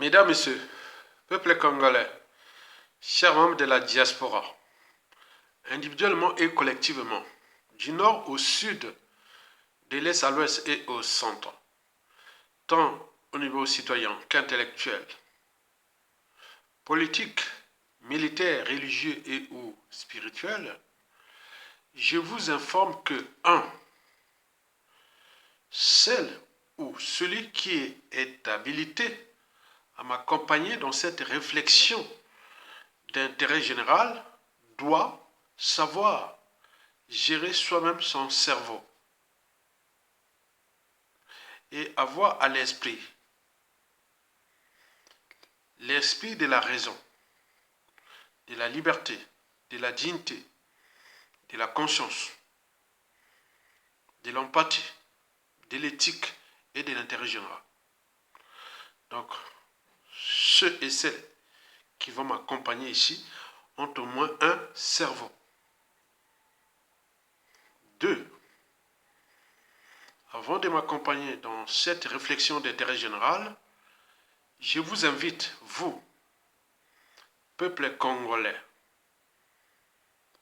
Mesdames, Messieurs, peuple congolais, chers membres de la diaspora, individuellement et collectivement, du nord au sud, de l'est à l'ouest et au centre, tant au niveau citoyen qu'intellectuel, politique, militaire, religieux et ou spirituel, je vous informe que 1. Celle ou celui qui est habilité à m'accompagner dans cette réflexion d'intérêt général doit savoir gérer soi-même son cerveau et avoir à l'esprit de la raison, de la liberté, de la dignité, de la conscience, de l'empathie, de l'éthique et de l'intérêt général. Donc, ceux et celles qui vont m'accompagner ici ont au moins un cerveau. 2. Avant de m'accompagner dans cette réflexion d'intérêt général, je vous invite, vous, peuple congolais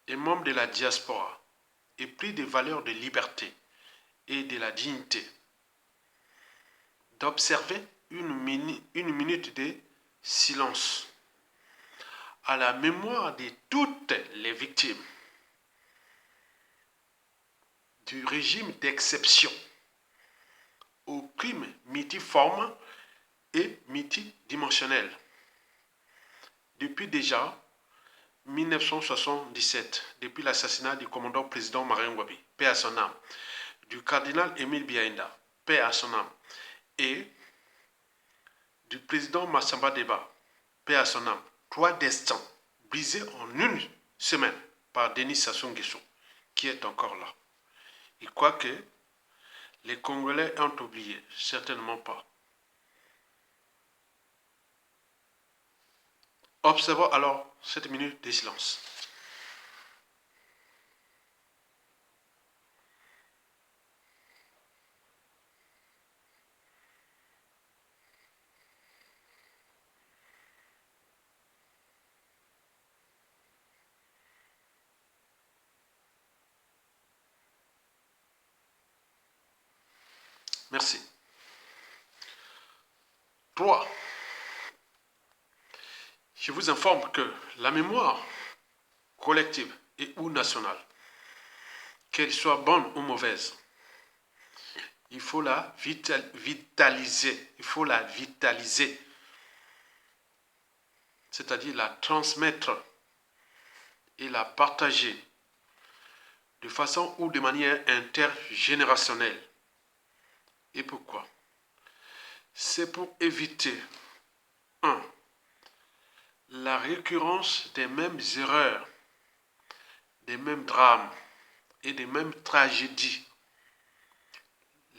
et membres de la diaspora, épris des valeurs de liberté et de la dignité, d'observer une minute de silence à la mémoire de toutes les victimes du régime d'exception aux crimes multiformes et multidimensionnels. Depuis déjà 1977, depuis l'assassinat du commandant président Marien Ngouabi, paix à son âme, du cardinal Émile Biaïnda, paix à son âme, et du président Massamba Deba, paix à son âme, 3 destins brisés en une semaine par Denis Sassou Nguesso, qui est encore là. Il croit que les Congolais ont oublié, certainement pas. Observons alors cette minute de silence. Merci. 3. Je vous informe que la mémoire collective et ou nationale, qu'elle soit bonne ou mauvaise, il faut la vitaliser. Il faut la vitaliser. C'est-à-dire la transmettre et la partager de façon ou de manière intergénérationnelle. Et pourquoi? C'est pour éviter 1. La récurrence des mêmes erreurs, des mêmes drames et des mêmes tragédies.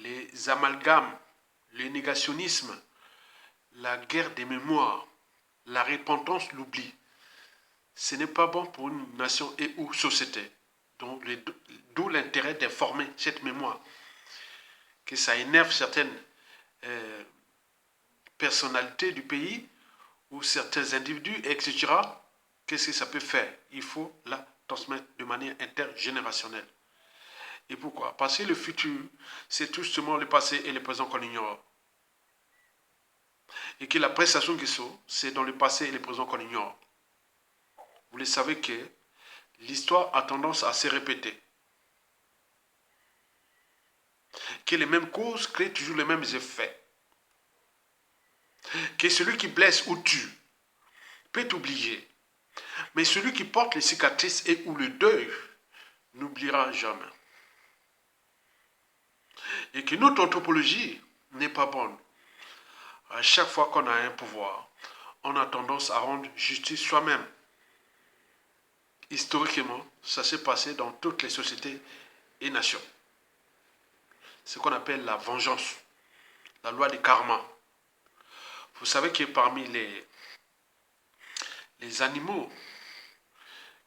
Les amalgames, le négationnisme, la guerre des mémoires, la repentance, l'oubli. Ce n'est pas bon pour une nation et ou société. D'où l'intérêt d'informer cette mémoire. Que ça énerve certaines personnalités du pays ou certains individus, etc. Qu'est-ce que ça peut faire? Il faut la transmettre de manière intergénérationnelle. Et pourquoi? Parce que le futur, c'est tout justement le passé et le présent qu'on ignore. Et que la prestation qui sont, c'est dans le passé et le présent qu'on ignore. Vous le savez que l'histoire a tendance à se répéter. Que les mêmes causes créent toujours les mêmes effets. Que celui qui blesse ou tue peut oublier. Mais celui qui porte les cicatrices et ou le deuil n'oubliera jamais. Et que notre anthropologie n'est pas bonne. À chaque fois qu'on a un pouvoir, on a tendance à rendre justice soi-même. Historiquement, ça s'est passé dans toutes les sociétés et nations. Ce qu'on appelle la vengeance, la loi du karma. Vous savez que parmi les animaux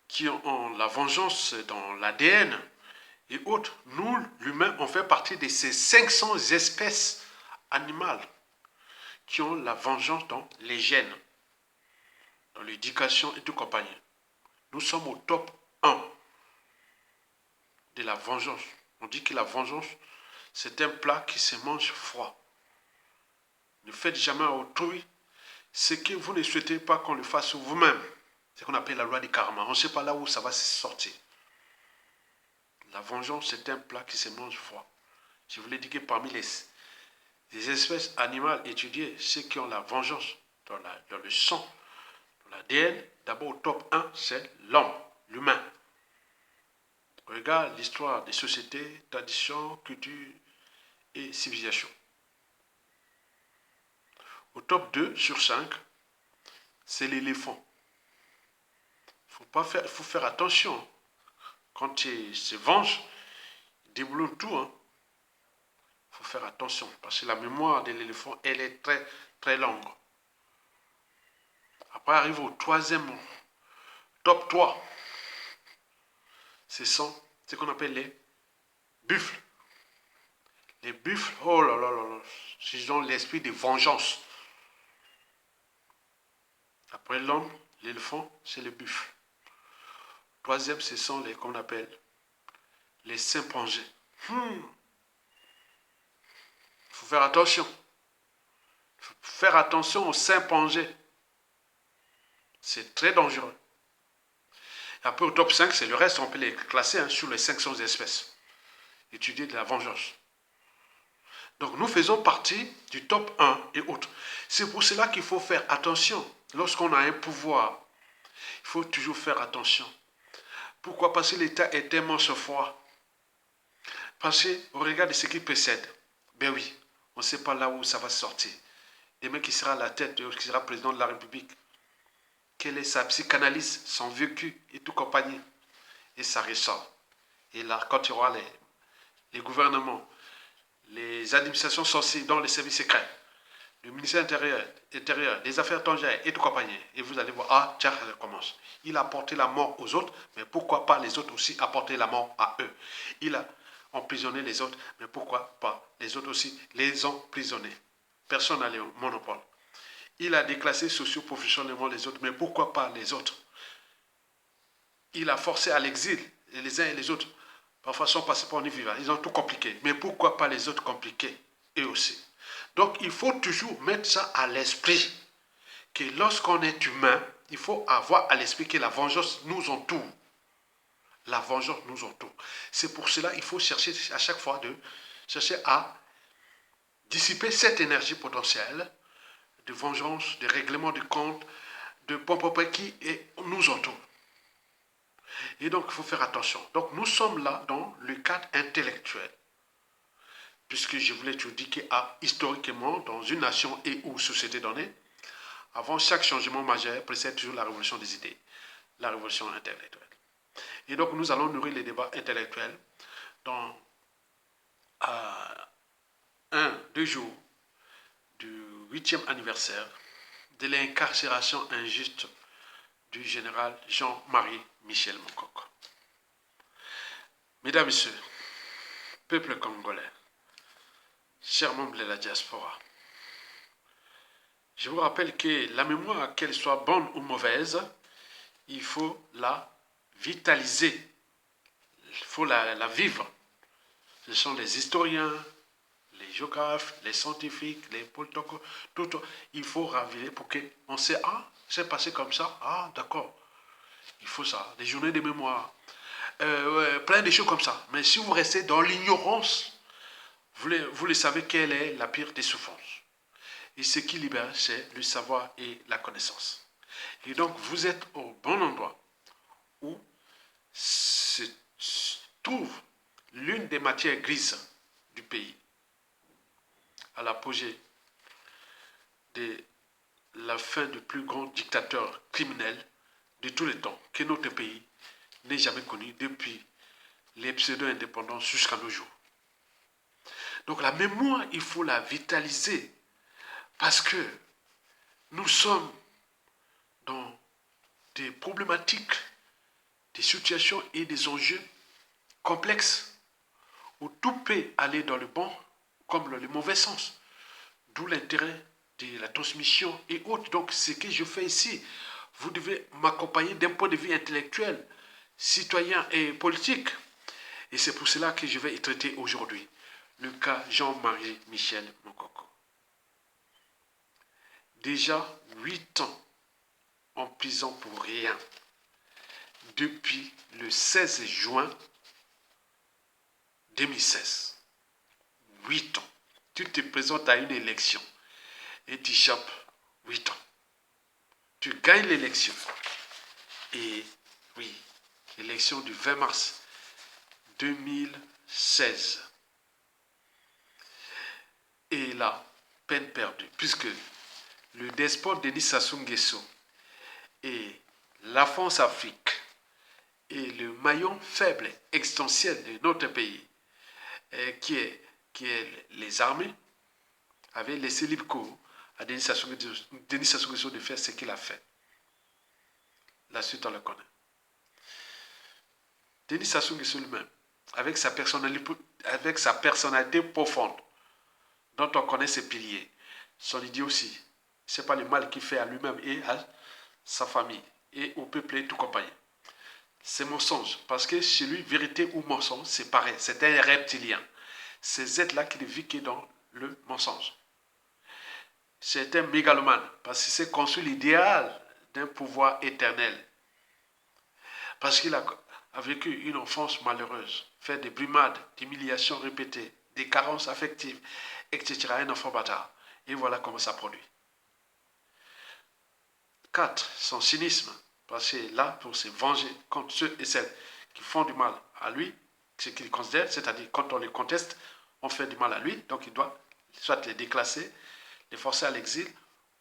qui ont la vengeance dans l'ADN et autres, nous, l'humain, on fait partie de ces 500 espèces animales qui ont la vengeance dans les gènes, dans l'éducation et tout compagnie. Nous sommes au top 1 de la vengeance. On dit que la vengeance, c'est un plat qui se mange froid. Ne faites jamais à autrui ce que vous ne souhaitez pas qu'on le fasse vous-même. C'est ce qu'on appelle la loi du karma. On ne sait pas là où ça va se sortir. La vengeance, c'est un plat qui se mange froid. Je vous l'ai dit que parmi les espèces animales étudiées, ceux qui ont la vengeance dans le sang, dans l'ADN, d'abord au top 1, c'est l'homme, l'humain. Regarde l'histoire des sociétés, traditions, cultures et civilisations. Au top 2 sur 5, c'est l'éléphant. Il faut faire attention. Quand il se venge, il déboulonne tout. Il faut faire attention. Parce que la mémoire de l'éléphant, elle est très, très longue. Après, arrive au troisième, top 3. Ce sont ce qu'on appelle les buffles. Les buffles, oh là là là là, ils ont l'esprit de vengeance. Après l'homme, l'éléphant, c'est le buffle. Troisième, ce sont les qu'on appelle les chimpanzés. Il faut faire attention. Il faut faire attention aux chimpanzés. C'est très dangereux. Et après, au top 5, c'est le reste, on peut les classer sur les 500 espèces. Étudier de la vengeance. Donc, nous faisons partie du top 1 et autres. C'est pour cela qu'il faut faire attention. Lorsqu'on a un pouvoir, il faut toujours faire attention. Pourquoi? Parce que l'État est tellement froid. Parce qu'on regarde ce qui précède. Ben oui, on ne sait pas là où ça va sortir. Demain, qui sera à la tête, qui sera président de la République. Quelle est sa psychanalyse, son vécu et tout compagnie. Et ça ressort. Et là, quand il y aura les gouvernements, les administrations censées dans les services secrets, le ministère intérieur, les affaires étrangères et tout compagnie. Et vous allez voir, ah, tiens, ça commence. Il a apporté la mort aux autres, mais pourquoi pas les autres aussi apporter la mort à eux? Il a emprisonné les autres, mais pourquoi pas les autres aussi les emprisonner? Personne n'a le monopole. Il a déclassé socio-professionnellement les autres, mais pourquoi pas les autres? Il a forcé à l'exil, les uns et les autres. Parfois, son passeport n'y vivant. Ils ont tout compliqué. Mais pourquoi pas les autres compliqués, eux aussi? Donc, il faut toujours mettre ça à l'esprit. Que lorsqu'on est humain, il faut avoir à l'esprit que la vengeance nous entoure. La vengeance nous entoure. C'est pour cela qu'il faut chercher à chaque fois chercher à dissiper cette énergie potentielle de vengeance, de règlement de compte, de pompe qui nous entoure. Et donc, il faut faire attention. Donc, nous sommes là dans le cadre intellectuel. Puisque je voulais te dire historiquement, dans une nation et ou société donnée, avant chaque changement majeur, précède toujours la révolution des idées, la révolution intellectuelle. Et donc, nous allons nourrir les débats intellectuels dans 2 jours du 8e anniversaire de l'incarcération injuste du général Jean-Marie Michel Moukoko. Mesdames et messieurs, peuple congolais, chers membres de la diaspora, je vous rappelle que la mémoire, qu'elle soit bonne ou mauvaise, il faut la vitaliser, il faut la vivre. Ce sont les historiens, les géographes, les scientifiques, les politologues, tout. Il faut raviver pour qu'on sait, ah, c'est passé comme ça, ah, d'accord. Il faut ça, des journées de mémoire, plein de choses comme ça. Mais si vous restez dans l'ignorance, vous le savez quelle est la pire des souffrances. Et ce qui libère, c'est le savoir et la connaissance. Et donc, vous êtes au bon endroit où se trouve l'une des matières grises du pays, à l'apogée de la fin du plus grand dictateur criminel de tous les temps que notre pays n'ait jamais connu depuis les pseudo-indépendants jusqu'à nos jours. Donc la mémoire, il faut la vitaliser parce que nous sommes dans des problématiques, des situations et des enjeux complexes où tout peut aller dans le bon comme le mauvais sens. D'où l'intérêt de la transmission et autres. Donc, ce que je fais ici, vous devez m'accompagner d'un point de vue intellectuel, citoyen et politique. Et c'est pour cela que je vais y traiter aujourd'hui le cas Jean-Marie Michel Mokoko. Déjà 8 ans en prison pour rien. Depuis le 16 juin 2016. 8 ans. Tu te présentes à une élection et tu chopes 8 ans. Tu gagnes l'élection. Et oui, l'élection du 20 mars 2016. Et là, peine perdue, puisque le despote Denis Sassou Nguesso et la France-Afrique et le maillon faible existentiel de notre pays, qui est les armées, avait laissé libre cours à Denis Sassou Nguesso de faire ce qu'il a fait. La suite, on le connaît. Denis Sassou Nguesso lui-même, avec sa personnalité profonde, dont on connaît ses piliers, son idiotie, c'est pas le mal qu'il fait à lui-même et à sa famille et au peuple et tout compagnie. C'est mensonge, parce que chez lui, vérité ou mensonge, c'est pareil, c'est un reptilien. Ces êtres-là qui ne vivent que dans le mensonge. C'est un mégalomane, parce qu'il s'est construit l'idéal d'un pouvoir éternel. Parce qu'il a vécu une enfance malheureuse, fait des brimades, d'humiliations répétées, des carences affectives, etc. Un enfant bâtard. Et voilà comment ça produit. 4. Son cynisme, parce qu'il est là pour se venger contre ceux et celles qui font du mal à lui, ce qu'il considère, c'est-à-dire quand on les conteste, on fait du mal à lui, donc il doit soit les déclasser, les forcer à l'exil,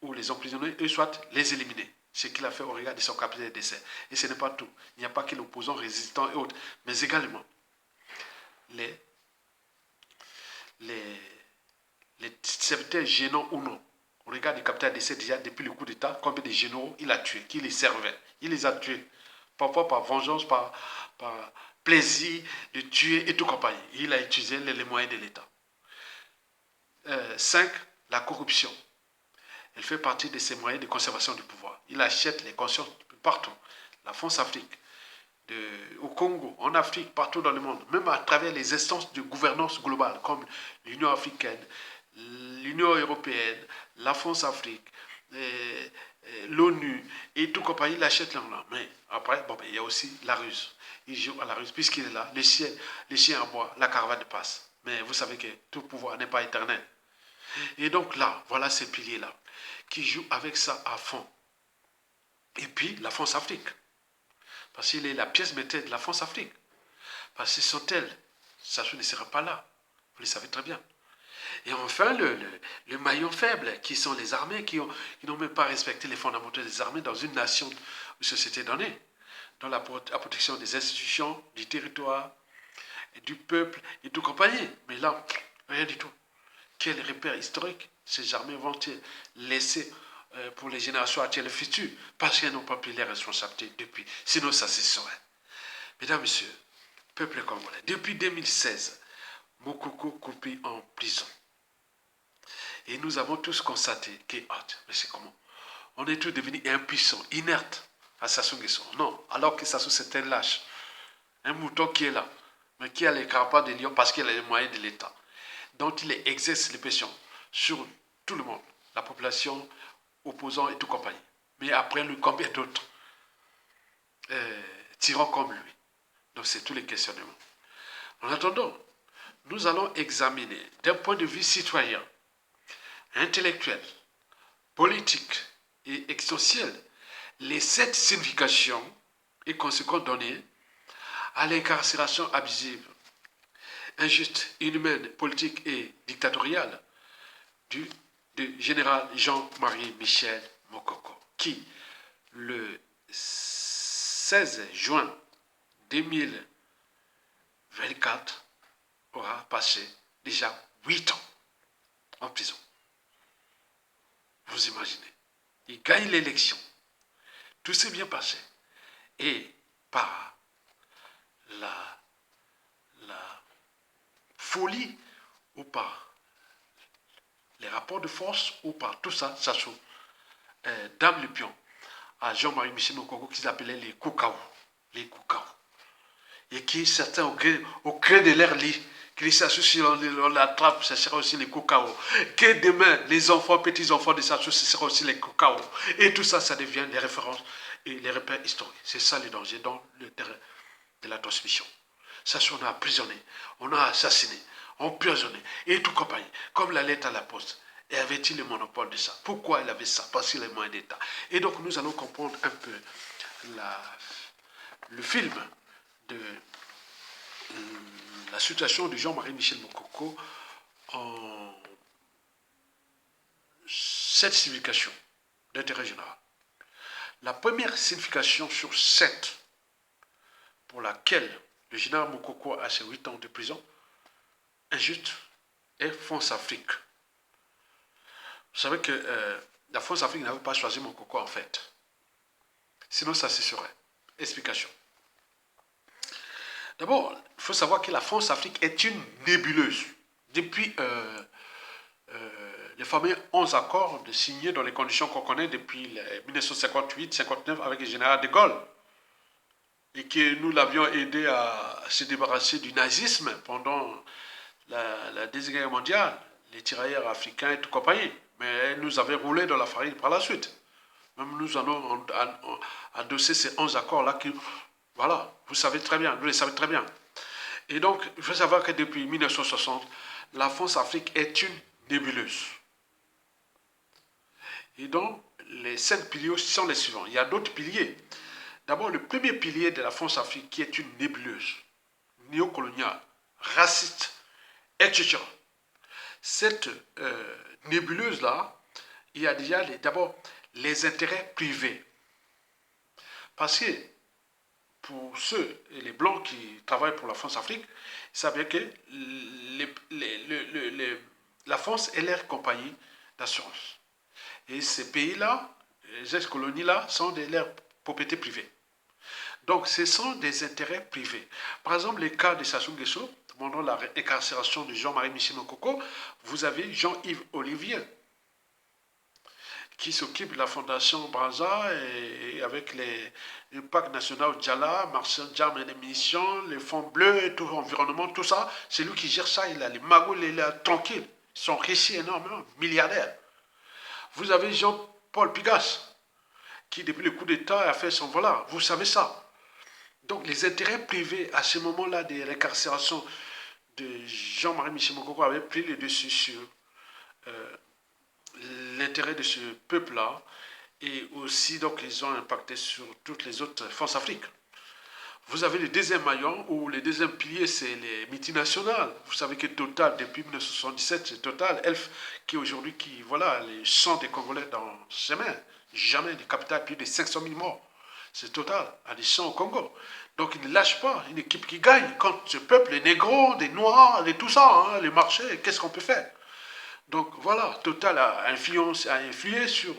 ou les emprisonner, et soit les éliminer. Ce qu'il a fait au regard de son capitaine de décès. Et ce n'est pas tout. Il n'y a pas que l'opposant, résistant et autres, mais également les serviteurs gênants ou non. Au regard du capitaine de décès, déjà depuis le coup d'État, combien de généraux il a tués, qui les servait. Il les a tués. Parfois par vengeance, par plaisir de tuer et tout compagnie. Il a utilisé les moyens de l'État. 5. La corruption. Elle fait partie de ses moyens de conservation du pouvoir. Il achète les consciences partout. La France-Afrique, au Congo, en Afrique, partout dans le monde, même à travers les instances de gouvernance globale comme l'Union africaine, l'Union européenne, la France-Afrique, l'ONU et tout compagnie, il achète là. Mais après, il y a aussi la ruse. Il joue à la ruse puisqu'il est là. Les chiens en bois, la caravane passe. Mais vous savez que tout pouvoir n'est pas éternel. Et donc là, voilà ces piliers-là qui jouent avec ça à fond. Et puis la France-Afrique. Parce qu'il est la pièce maîtresse de la France-Afrique. Parce que sans elle, Sassou ne sera pas là. Vous le savez très bien. Et enfin, le maillon faible, qui sont les armées, qui n'ont même pas respecté les fondamentaux des armées dans une nation ou société donnée, dans la protection des institutions, du territoire, et du peuple et tout compagnie. Mais là, rien du tout. Quel repère historique ces armées vont-elles laisser pour les générations actuelles et futures, parce qu'elles n'ont pas pris les responsabilités depuis. Sinon, ça se saurait. Mesdames, Messieurs, peuple congolais, depuis 2016, Mokoko coupé en prison. Et nous avons tous constaté que, mais c'est comment? On est tous devenus impuissants, inertes à Sassou Nguesso. Non, alors que Sassou c'est un lâche, un mouton qui est là, mais qui a les carapaces de lion parce qu'il a les moyens de l'État, dont il exerce les pressions sur tout le monde, la population, opposants et tout compagnie. Mais après lui, combien d'autres tirant comme lui? Donc c'est tous les questionnements. En attendant, nous allons examiner d'un point de vue citoyen, intellectuel, politique et existentiel les 7 significations et conséquences données à l'incarcération abusive, injuste, inhumaine, politique et dictatoriale du général Jean-Marie Michel Mokoko, qui, le 16 juin 2024, aura passé déjà 8 ans en prison. Vous imaginez. Il gagne l'élection. Tout s'est bien passé. Et par la folie ou par les rapports de force ou par tout ça, Sassou, Dame le pion, à Jean-Marie Michel Mokoko, qu'ils appelaient les Koukao. Les Koukao. Et qui, certains, au gré de leur lit, qui Sassou, si on l'attrape, ce sera aussi les Koukao. Que demain, les enfants, petits-enfants de Sassou, ce sera aussi les Koukao. Et tout ça, ça devient les références et les repères historiques. C'est ça le danger dans le terrain de la transmission. Sassou, on a emprisonné, on a assassiné, empoisonné, et tout compagnie, comme la lettre à la poste. Et avait-il le monopole de ça? Pourquoi il avait ça? Parce qu'il est moyen d'État. Et donc nous allons comprendre un peu le film de la situation de Jean-Marie Michel Mokoko en cette signification d'intérêt général. La première signification sur 7 pour laquelle le général Mokoko a ses 8 ans de prison injuste est France-Afrique. Vous savez que la France-Afrique n'avait pas choisi Mokoko en fait. Sinon, ça se serait. Explication. D'abord, il faut savoir que la France-Afrique est une nébuleuse. Depuis les fameux 11 accords signés dans les conditions qu'on connaît depuis 1958-59 avec le général de Gaulle, et que nous l'avions aidé à se débarrasser du nazisme pendant la Deuxième Guerre mondiale, les tirailleurs africains et tout compagnie. Mais nous avait roulé dans la farine par la suite. Même nous allons adosser ces 11 accords-là qui, voilà, vous savez très bien, vous le savez très bien. Et donc, il faut savoir que depuis 1960, la France-Afrique est une nébuleuse. Et donc, les 5 piliers sont les suivants. Il y a d'autres piliers. D'abord, le premier pilier de la France-Afrique qui est une nébuleuse, néocoloniale, raciste, etc. Cette nébuleuse-là, il y a déjà d'abord les intérêts privés. Parce que pour ceux, les Blancs qui travaillent pour la France-Afrique, ils savent bien que la France est leur compagnie d'assurance. Et ces pays-là, les ex-colonies-là, sont de leurs propriétés privées. Donc, ce sont des intérêts privés. Par exemple, les cas de Sassou Nguesso, pendant la incarcération de Jean-Marie Michel Mokoko, vous avez Jean-Yves Olivier, qui s'occupe de la fondation Brazza et avec le parc national Djala, Marcel Diam et les munitions, les fonds bleus et tout l'environnement, tout ça, c'est lui qui gère ça. Il a les magouilles, il est tranquille. Ils sont riches énormément, milliardaires. Vous avez Jean-Paul Pigas, qui depuis le coup d'État a fait son voilà, vous savez ça. Donc les intérêts privés à ce moment-là de l'incarcération de Jean-Marie Michel Mokoko avaient pris le dessus sur l'intérêt de ce peuple-là, et aussi donc ils ont impacté sur toutes les autres France-Afrique. Vous avez le deuxième maillon, ou le deuxième pilier, c'est les multinationales. Vous savez que Total, depuis 1977, c'est Total, Elf, qui aujourd'hui, qui, voilà, les champs des Congolais dans ses mains. Jamais de capital, plus de 500 000 morts. C'est Total, à des champs au Congo. Donc, il ne lâche pas une équipe qui gagne. Quand ce peuple, les négros, des noirs, et tout ça, hein, les marchés, qu'est-ce qu'on peut faire? Donc, voilà, Total a influé sur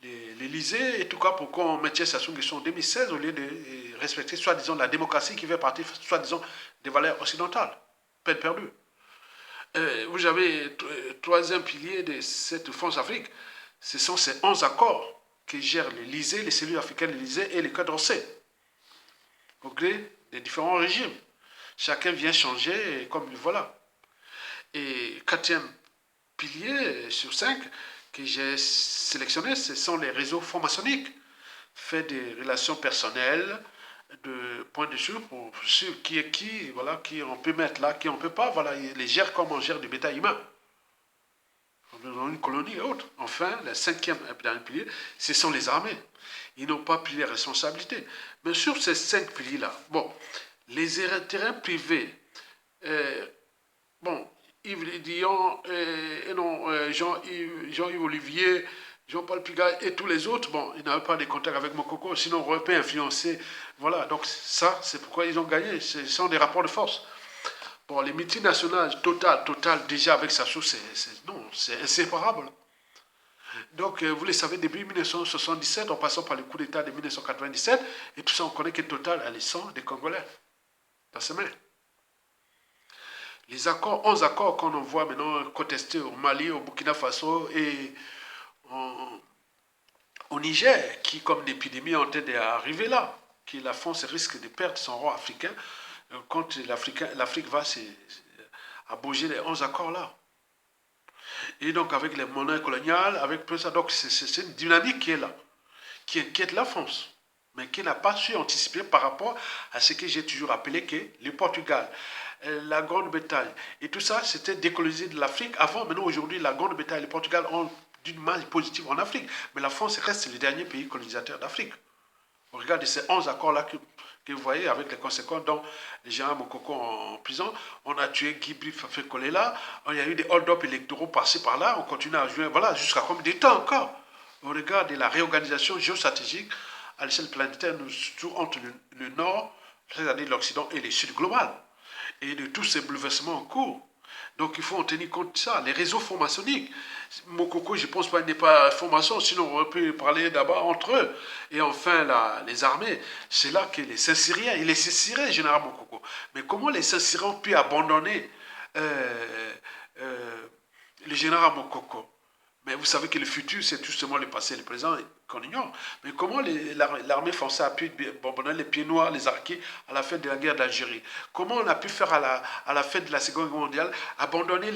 l'Élysée, et tout cas, pourquoi on mettait Sassou Nguesso en 2016 au lieu de respecter, soi-disant, la démocratie qui fait partie, soi-disant, des valeurs occidentales. Peine perdue. Vous avez troisième pilier de cette France-Afrique, ce sont ces 11 accords qui gèrent l'Élysée, les cellules africaines de l'Élysée et les Quai d'Orsay, au gré des différents régimes. Chacun vient changer, comme voilà. Et quatrième pilier sur 5 que j'ai sélectionné, ce sont les réseaux francs-maçonniques, faits des relations personnelles, de point de vue pour ceux qui est qui, voilà, qui on peut mettre là, qui on peut pas, voilà, ils les gèrent comme on gère du bétail humain. Dans une colonie et autres. Enfin, le cinquième pilier, ce sont les armées. Ils n'ont pas pris les responsabilités. Mais sur ces 5 piliers-là, bon, les intérêts privés, bon, Yves Dion, Jean-Yves Olivier, Jean-Paul Pigas et tous les autres, bon, ils n'avaient pas de contact avec Mokoko, sinon on aurait pu influencer. Voilà, donc ça, c'est pourquoi ils ont gagné. Ce sont des rapports de force. Bon, les multinationales, Total, déjà avec Sassou, c'est inséparable. Donc, vous le savez, depuis 1977, en passant par le coup d'État de 1997, et tout ça, on connaît que Total a les sangs des Congolais dans ses mains. Les accords, 11 accords qu'on envoie maintenant contestés au Mali, au Burkina Faso et en- au Niger, qui, comme une épidémie, en train d'arriver là, qui la France risque de perdre son roi africain quand l'Afrique va abroger les 11 accords là. Et donc avec les monnaies coloniales, avec tout ça, donc c'est une dynamique qui est là, qui inquiète la France, mais qui n'a pas su anticiper par rapport à ce que j'ai toujours appelé que le Portugal, la Grande-Bretagne et tout ça, c'était décolonisé de l'Afrique avant. Maintenant, aujourd'hui, la Grande-Bretagne et le Portugal ont d'une marge positive en Afrique, mais la France reste le dernier pays colonisateur d'Afrique. On regarde ces 11 accords-là que vous voyez avec les conséquences dont le général Mokoko en prison, on a tué Guy Fafé Kolela, il y a eu des hold-up électoraux passés par là, on continue à jouer, voilà, jusqu'à combien de temps encore. On regarde la réorganisation géostratégique à l'échelle planétaire, nous situons entre le Nord, c'est-à-dire l'Occident, et le Sud global. Et de tous ces bouleversements en cours. Donc il faut en tenir compte de ça. Les réseaux formationniques, Mokoko, je pense pas, il n'est pas formation, sinon on aurait pu parler d'abord entre eux. Et enfin, les armées, c'est là que les Saint-Syriens, il les Saint-Syriens, général Mokoko. Mais comment les Saint-Syriens ont pu abandonner euh, le général Mokoko? Mais vous savez que le futur, c'est justement le passé et le présent qu'on ignore. Mais comment l'armée française a pu abandonner les pieds noirs, les arqués, à la fin de la guerre d'Algérie? Comment on a pu faire à la fin de la Seconde Guerre mondiale, abandonner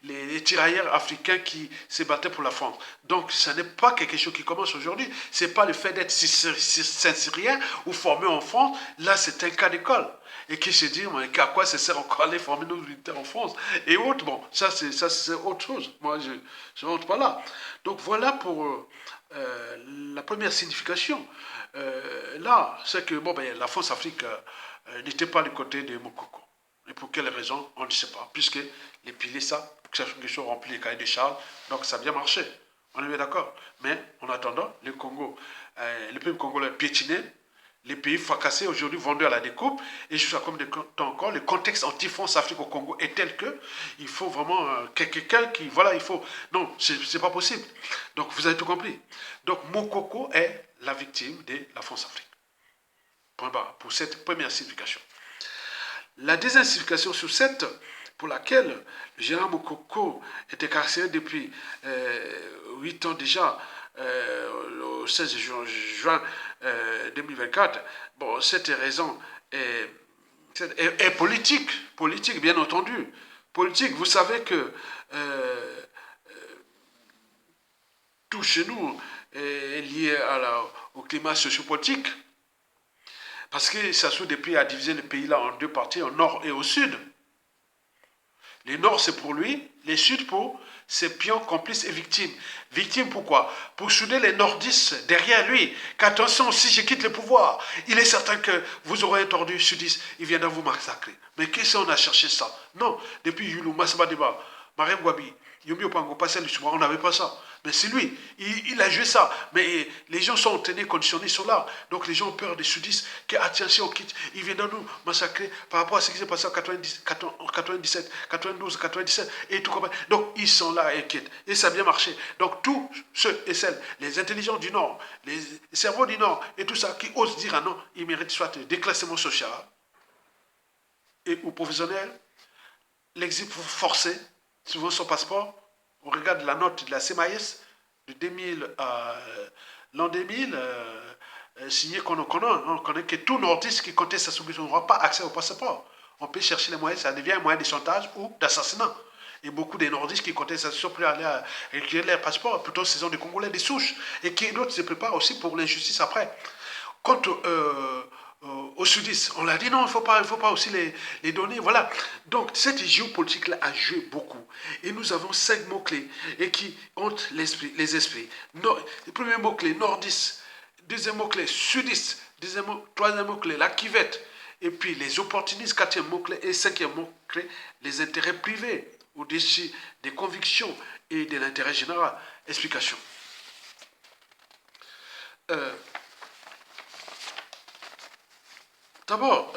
les tirailleurs africains qui se battaient pour la France? Donc, ce n'est pas quelque chose qui commence aujourd'hui. Ce n'est pas le fait d'être Saint-Syrien ou formé en France. Là, c'est un cas d'école et qui se dit, mais à quoi ça sert encore aller former nos militaires en France et autres. Bon, ça c'est autre chose. Moi, je ne rentre pas là. Donc voilà pour la première signification. Là, c'est que bon, ben, la France-Afrique n'était pas du côté de Mokoko. Et pour quelle raison, on ne sait pas. Puisque les piliers, ça, quelque chose rempli les cahiers de charges, donc ça a bien marché. On est bien d'accord. Mais en attendant, le Congo, le peuple congolais piétiné, les pays fracassés aujourd'hui vendus à la découpe, et jusqu'à comme de temps encore, le contexte anti-France-Afrique au Congo est tel que il faut vraiment quelqu'un qui, voilà, il faut, non, c'est pas possible. Donc vous avez tout compris. Donc Mokoko est la victime de la France-Afrique. Point barre, pour cette première signification. La deuxième signification sur cette, pour laquelle le général Mokoko était carcéré depuis 8 ans déjà, au 16 juin 2024, bon, cette raison est politique, politique bien entendu. Politique, vous savez que tout chez nous est lié au climat sociopolitique, parce que ça se depuis à diviser le pays là en deux parties, au nord et au sud. Le nord, c'est pour lui, le sud pour ses pions, complices et victimes. Victimes pourquoi? Pour souder les nordistes derrière lui. Qu'attention, si je quitte le pouvoir, il est certain que vous aurez un tordu sudiste, il viendra vous massacrer. Mais qu'est-ce qu'on a cherché ça? Non, depuis Yulu, Massaba Deba, Marem Gwabi, Yomi Opango, Passel, on n'avait pas ça. Mais c'est lui, il a joué ça. Mais les gens sont tenus, conditionnés, sont là. Donc les gens ont peur des sudistes, que, ah tiens, si on quitte, ils viennent nous massacrer par rapport à ce qui s'est passé en 97, 92, 97, et tout comme ça. Donc ils sont là inquiets. Et ça a bien marché. Donc tous ceux et celles, les intelligents du Nord, les cerveaux du Nord, et tout ça, qui osent dire ah non, ils méritent soit le déclassement social et ou professionnel, l'exil forcé, souvent son passeport. On regarde la note de la CMAS de 2000 l'an 2000, signé qu'on connaît que tout nordiste qui conteste sa soumission n'aura pas accès au passeport. On peut chercher les moyens, ça devient un moyen de chantage ou d'assassinat. Et beaucoup des nordistes qui contestent sa soumission pour aller récupérer leur passeport, plutôt ce sont des Congolais des souches, et qui d'autres se préparent aussi pour l'injustice après. Quant aux sudistes, on l'a dit non, il ne faut pas aussi les donner. Voilà. Donc, cette géopolitique-là a joué beaucoup. Et nous avons 5 mots-clés et qui hantent les esprits. Le premier mot-clé, nordiste. Deuxième mot-clé, sudiste. Troisième mot-clé, la cuvette. Et puis les opportunistes, quatrième mot-clé. Et cinquième mot-clé, les intérêts privés au-dessus des convictions et de l'intérêt général. Explication. D'abord,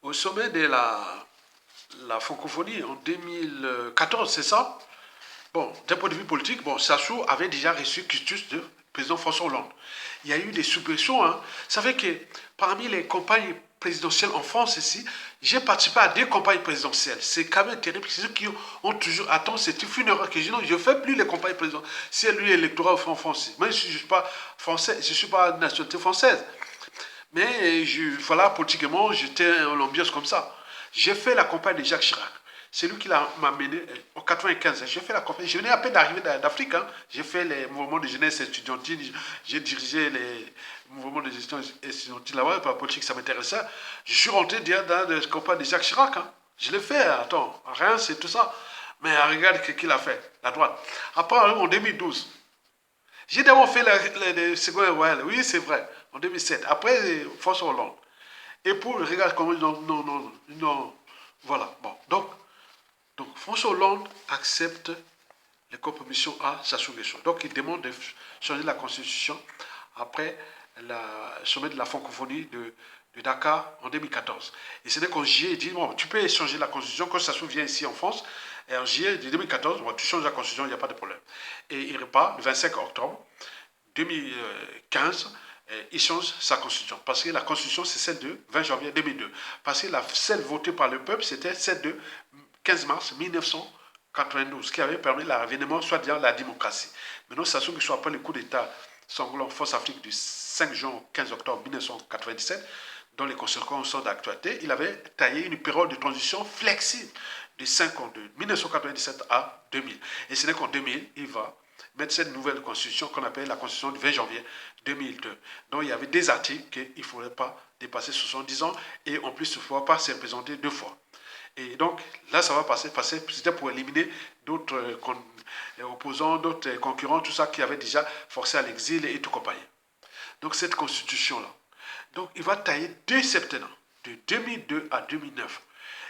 au sommet de la francophonie en 2014, c'est ça? Bon, d'un point de vue politique, bon, Sassou avait déjà reçu Christus de président François Hollande. Il y a eu des suppressions. Hein. Vous savez que parmi les campagnes présidentielle en France ici, j'ai participé à 2 campagnes présidentielles. C'est quand même terrible. Ceux qui ont toujours... Attends, c'est une erreur que je dis. Non, je ne fais plus les campagnes présidentielles. Si lui électoral en France. Moi, je ne suis pas français, je ne suis pas de nationalité française. Mais voilà, politiquement, j'étais en ambiance comme ça. J'ai fait la campagne de Jacques Chirac. C'est lui qui m'a mené en 95. J'ai fait la campagne. Je venais à peine d'arriver d'Afrique. Hein. J'ai fait les mouvements de jeunesse estudiantine. J'ai dirigé les mouvements de gestion estudiantine là-bas. Par la politique, ça m'intéressait. Je suis rentré dans la campagne de Jacques Chirac. Hein. Je l'ai fait. Attends, rien, c'est tout ça. Mais regarde ce qu'il a fait, la droite. Après, en 2012, j'ai d'abord fait les secondes royales. Oui, c'est vrai. En 2007. Après, François Hollande. Et pour regarder comment non, voilà. Bon, donc François Hollande accepte les compromissions à Sassou Nguesso. Donc il demande de changer la constitution après le sommet de la francophonie de Dakar en 2014. Et c'est là qu'en juillet, il dit, bon, tu peux changer la constitution quand Sassou vient ici en France. Et en juillet 2014, bon, tu changes la constitution, il n'y a pas de problème. Et il repart le 25 octobre 2015. Il change sa constitution. Parce que la constitution, c'est celle de 20 janvier 2002. Parce que celle votée par le peuple, c'était celle de 15 mars 1992, qui avait permis l'avènement, soit disant la démocratie. Maintenant, Sassou Nguesso, après le coup d'État sanglant Force Afrique du 5 juin au 15 octobre 1997, dont les conséquences sont d'actualité, il avait taillé une période de transition flexible de 5 ans, de 1997 à 2000. Et ce n'est qu'en 2000, il va mettre cette nouvelle constitution qu'on appelle la constitution du 20 janvier 2002. Donc il y avait des articles qu'il ne faudrait pas dépasser 70 ans et en plus il ne faudrait pas se représenter 2 fois. Et donc là ça va passer c'était pour éliminer d'autres opposants, d'autres concurrents, tout ça qui avaient déjà forcé à l'exil et tout compagnie. Donc cette constitution-là, donc il va tailler 2 septennats, de 2002 à 2009.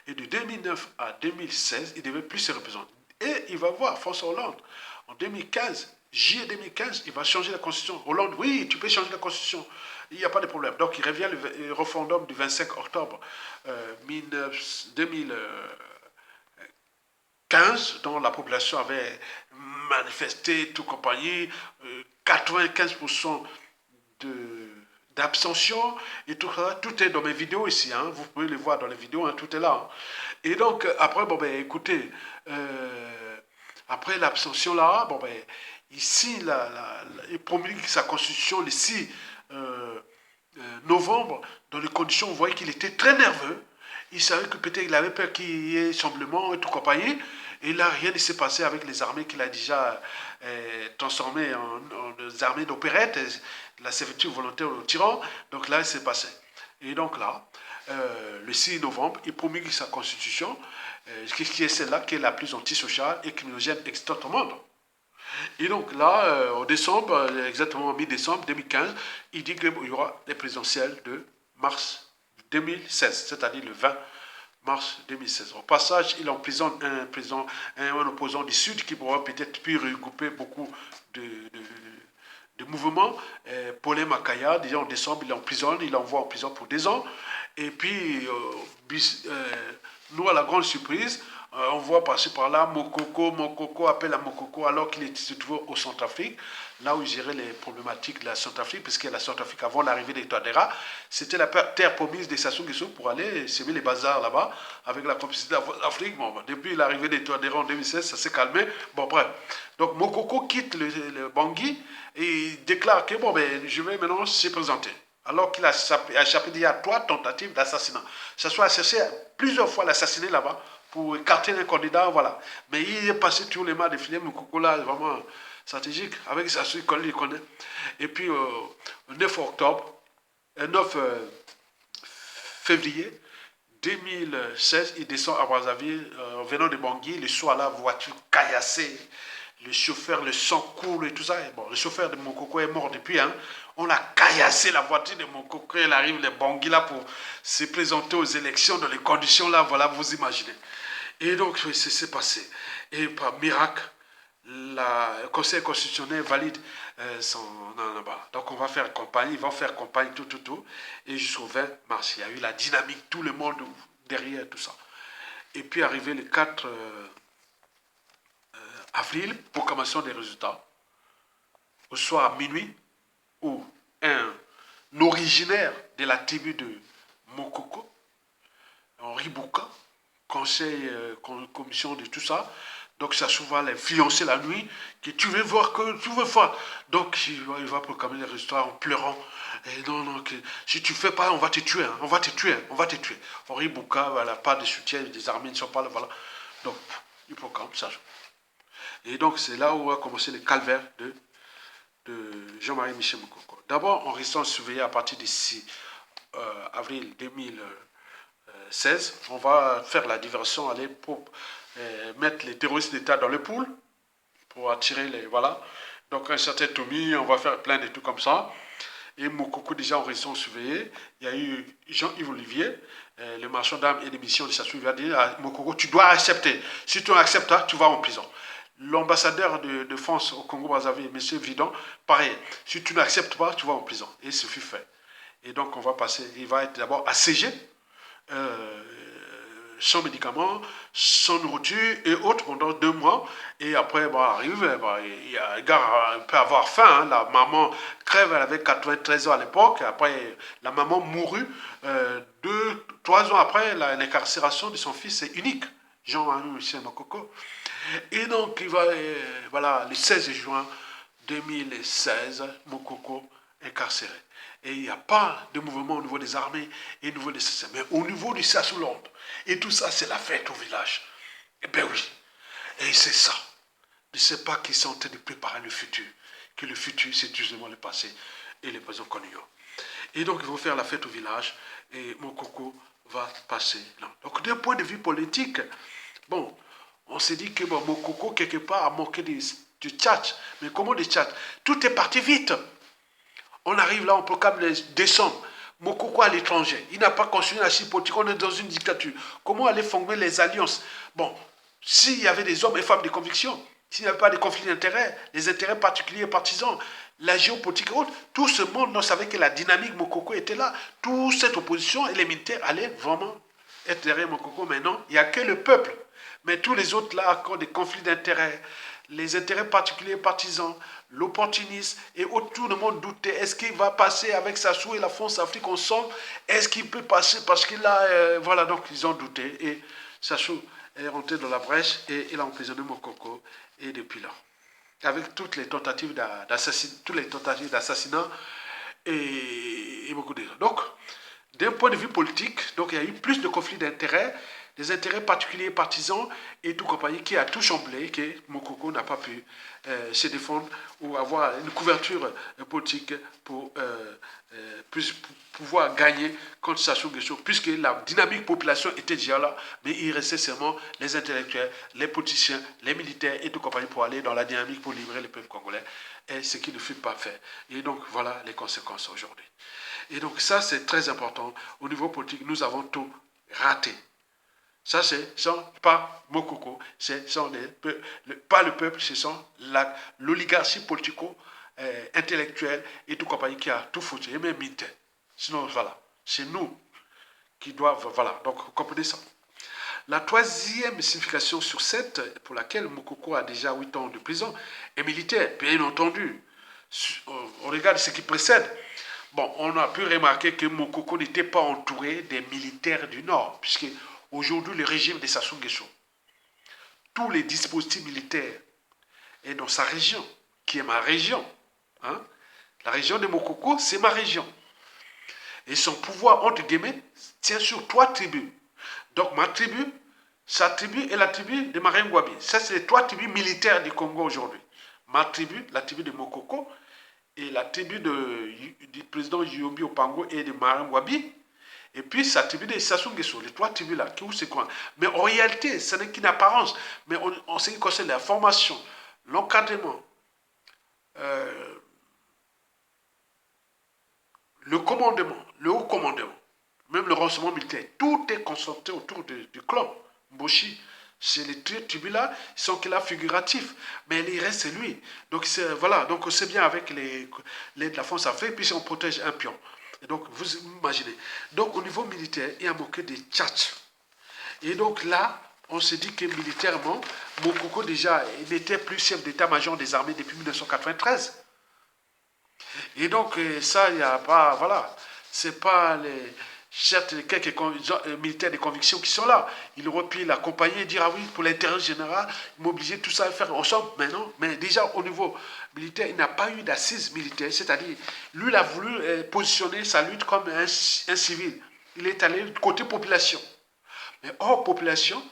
Et de 2009 à 2016, il ne devait plus se représenter. Et il va voir François Hollande en 2015, juillet 2015, il va changer la constitution. Hollande, oui, tu peux changer la constitution. Il n'y a pas de problème. Donc il revient le référendum du 25 octobre 2015, dont la population avait manifesté, tout compagnie, 95% d'abstention et tout ça. Tout est dans mes vidéos ici, hein. Vous pouvez les voir dans les vidéos, hein, tout est là. Hein. Et donc, après, bon, ben, écoutez, après l'abstention là, bon, ben, ici, il promulgue sa constitution le 6 novembre, dans les conditions, vous voyez qu'il était très nerveux. Il savait que peut-être il avait peur qu'il y ait chamblement et tout compagnie. Et là, rien ne s'est passé avec les armées qu'il a déjà transformées en armées d'opérette, la servitude volontaire au tyran. Donc là, il s'est passé. Et donc là, le 6 novembre, il promulgue sa constitution, qui est celle-là, qui est la plus antisociale et criminogène existante au monde. Et donc là, en décembre, exactement en mi-décembre 2015, il dit qu'il y aura les présidentielles de mars 2016, c'est-à-dire le 20 mars 2016. Au passage, il emprisonne un opposant du Sud qui pourra peut-être plus regrouper beaucoup de mouvements. Paulin Makaya, déjà en décembre, il emprisonne, il l'envoie en prison pour 2 ans. Et puis, nous, à la grande surprise, on voit passer par là Mokoko appelle à Mokoko alors qu'il se trouvait au Centrafrique, là où il gérait les problématiques de la Centrafrique, puisque la Centrafrique, avant l'arrivée des Touadéra, c'était la terre promise des Sassou Nguesso pour aller semer les bazars là-bas, avec la complicité d'Afrique. Bon, depuis l'arrivée des Touadéra en 2016, ça s'est calmé. Bon, bref. Donc Mokoko quitte le Bangui et déclare que bon, ben, je vais maintenant se présenter. Alors qu'il a échappé il y a 3 tentatives d'assassinat. Ça soit cherché plusieurs fois l'assassiner là-bas pour écarter un candidat, voilà. Mais il est passé tous les mois de filer, Mokoko là, vraiment stratégique, avec sa suite, il connaît. Et puis, le 9 octobre, 9 février 2016, il descend à Brazzaville, venant de Bangui, le soir là, voiture caillassée, le chauffeur, le sang coule et tout ça. Et bon, le chauffeur de Mokoko est mort depuis, hein. On a caillassé la voiture de Mokoko, elle arrive les Bangui là pour se présenter aux élections dans les conditions là, voilà, vous imaginez. Et donc, c'est passé. Et par miracle, le Conseil constitutionnel valide son... Non, donc, on va faire campagne, ils vont faire campagne, tout. Et jusqu'au 20 mars, il y a eu la dynamique, tout le monde derrière, tout ça. Et puis, arrivé le 4 avril, proclamation des résultats. Au soir à minuit, où un originaire de la tribu de Mokoko, Henri Bouka, conseil, commission de tout ça. Donc ça souvent les fiancés la nuit, que tu veux voir, que tu veux voir. Donc il va proclamer les résultats en pleurant. Et non, non, que si tu fais pas, on va te tuer, hein, on va te tuer, on va te tuer. Henri Bouka, voilà, pas de soutien, des armées ne sont pas là, voilà. Donc, il proclame ça. Et donc c'est là où a commencé le calvaire de Jean-Marie Michel Mokoko. D'abord, en restant surveillé à partir du 6 avril 2016, on va faire la diversion, aller pour mettre les terroristes d'État dans le pool, pour attirer les... Voilà. Donc un certain Tommy, on va faire plein de trucs comme ça. Et Mokoko, déjà en restant surveillé, il y a eu Jean-Yves Olivier, le marchand d'armes et des missions de Sassou, il va dire à Mokoko, tu dois accepter. Si tu acceptes, tu vas en prison. L'ambassadeur de France au Congo-Brazzaville, M. Vidon, pareil, si tu n'acceptes pas, tu vas en prison. Et ce fut fait. Et donc, on va passer, il va être d'abord assiégé, sans médicaments, sans nourriture et autres pendant 2 mois. Et après, arrive, le gars peut avoir faim. Hein. La maman crève, elle avait 93 ans à l'époque. Après, la maman mourut 3 ans après l'incarcération de son fils. C'est unique, Jean-Marie Michel Mokoko. Et donc, il va, voilà, le 16 juin 2016, Mokoko incarcéré. Et il n'y a pas de mouvement au niveau des armées et au niveau des systèmes. Mais au niveau du Sassou-Lande, et tout ça, c'est la fête au village. Eh bien oui. Et c'est ça. Je ne sais pas qu'ils sont en train de préparer le futur. Que le futur, c'est justement le passé et le présent qu'on ignore. Et donc, ils vont faire la fête au village et Mokoko va passer là. Donc, d'un point de vue politique, bon, on s'est dit que bon, Mokoko, quelque part, a manqué du tchatch. Mais comment du tchatch? Tout est parti vite. On arrive là, on proclame les décembre. Mokoko à l'étranger. Il n'a pas construit la Chine politique. On est dans une dictature. Comment aller former les alliances? Bon, s'il y avait des hommes et femmes de conviction, s'il n'y avait pas de conflits d'intérêts, les intérêts particuliers et partisans, la géopolitique et autres, tout ce monde, on savait que la dynamique Mokoko était là. Toute cette opposition et les militaires allaient vraiment être derrière Mokoko. Mais non, il n'y a que le peuple. Mais tous les autres là, encore des conflits d'intérêts, les intérêts particuliers et partisans, l'opportunisme et autres, tout le monde doutait. Est-ce qu'il va passer avec Sassou et la France Afrique ensemble? Est-ce qu'il peut passer? Parce qu'il a... voilà, donc ils ont douté. Et Sassou est rentré dans la brèche et il a emprisonné Mokoko. Et depuis là, avec toutes les tentatives d'assassinat et beaucoup d'autres. Donc, d'un point de vue politique, donc il y a eu plus de conflits d'intérêts, des intérêts particuliers et partisans et tout compagnie qui a tout chamblé, que Mokoko n'a pas pu se défendre ou avoir une couverture politique pour pouvoir gagner contre Sassou Nguesso, puisque la dynamique population était déjà là, mais il restait seulement les intellectuels, les politiciens, les militaires et tout compagnie pour aller dans la dynamique pour livrer le peuple congolais, et ce qui ne fut pas fait. Et donc voilà les conséquences aujourd'hui. Et donc ça c'est très important. Au niveau politique, nous avons tout raté. Ça, c'est pas Mokoko, c'est pas le peuple, c'est l'oligarchie politico-intellectuelle et tout compagnie qui a tout foutu, et même militaire. Sinon, voilà, c'est nous qui doivent, voilà, donc vous comprenez ça. La troisième signification sur 7, pour laquelle Mokoko a déjà 8 ans de prison, est militaire, bien entendu. On regarde ce qui précède. Bon, on a pu remarquer que Mokoko n'était pas entouré des militaires du Nord, puisque aujourd'hui, le régime de Sassou Nguesso, tous les dispositifs militaires est dans sa région, qui est ma région. Hein? La région de Mokoko, c'est ma région. Et son pouvoir, entre guillemets, tient sur 3 tribus. Donc ma tribu, sa tribu et la tribu de Marien Ngouabi. Ça, c'est les 3 tribus militaires du Congo aujourd'hui. Ma tribu, la tribu de Mokoko, et la tribu du président Yombi Opango et de Marien Ngouabi. Et puis sa tribu de Sassou Nguesso, les 3 tribus là, qui où c'est quoi? Mais en réalité, ce n'est qu'une apparence. Mais en ce qui concerne la formation, l'encadrement, le commandement, le haut commandement, même le renseignement militaire, tout est concentré autour du clan Mboshi. C'est les tribus là, ils sont que là figuratifs, mais il reste c'est lui. Donc voilà, donc c'est bien avec les de la France Afrique, puis on protège un pion. Et donc, vous imaginez. Donc, au niveau militaire, il y a manqué des tchatchs. Et donc là, on s'est dit que militairement, Mokoko déjà, il n'était plus chef d'état-major des armées depuis 1993. Et donc, ça, il n'y a pas, voilà, c'est pas les... certes, quelques militaires de conviction qui sont là. Ils auraient pu l'accompagner et dire, ah oui, pour l'intérêt général, mobiliser tout ça et faire ensemble. Mais non, mais déjà au niveau militaire, il n'a pas eu d'assises militaires. C'est-à-dire, lui, il a voulu positionner sa lutte comme un civil. Il est allé côté population. Mais hors population,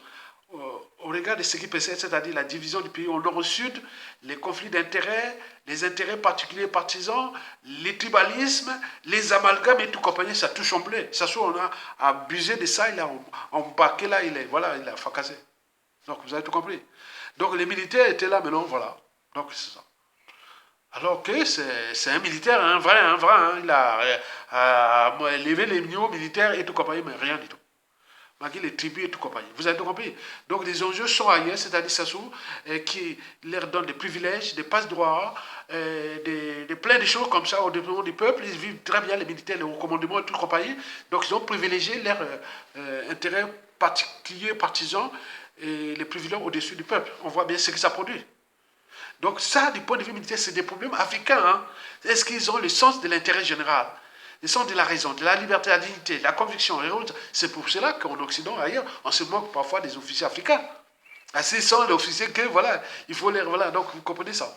au regard de ce qui précède, c'est-à-dire la division du pays au nord au sud, les conflits d'intérêts, les intérêts particuliers partisans, les tribalismes, les amalgames et tout compagnie, ça a tout chamblé. Ça soit on a abusé de ça, il a embarqué là, voilà, il a fracassé. Donc vous avez tout compris. Donc les militaires étaient là maintenant, voilà. Donc c'est ça. Alors que c'est un militaire, un vrai, hein, il a levé les niveaux militaires et tout compagnie, mais rien du tout malgré les tribus et tout compagnie. Vous avez tout compris. Donc les enjeux sont ailleurs, c'est-à-dire Sassou, qui leur donne des privilèges, des passe-droits, plein de choses comme ça au développement du peuple. Ils vivent très bien, les militaires, les recommandements et tout compagnie. Donc ils ont privilégié leurs intérêts particuliers, partisans, et les privilèges au-dessus du peuple. On voit bien ce que ça produit. Donc ça, du point de vue militaire, c'est des problèmes africains. Hein. Est-ce qu'ils ont le sens de l'intérêt général? Le sens de la raison, de la liberté, de la dignité, de la conviction. C'est pour cela qu'en Occident, ailleurs, on se moque parfois des officiers africains. Assez sont les officiers que, voilà, il faut les... Voilà, donc vous comprenez ça.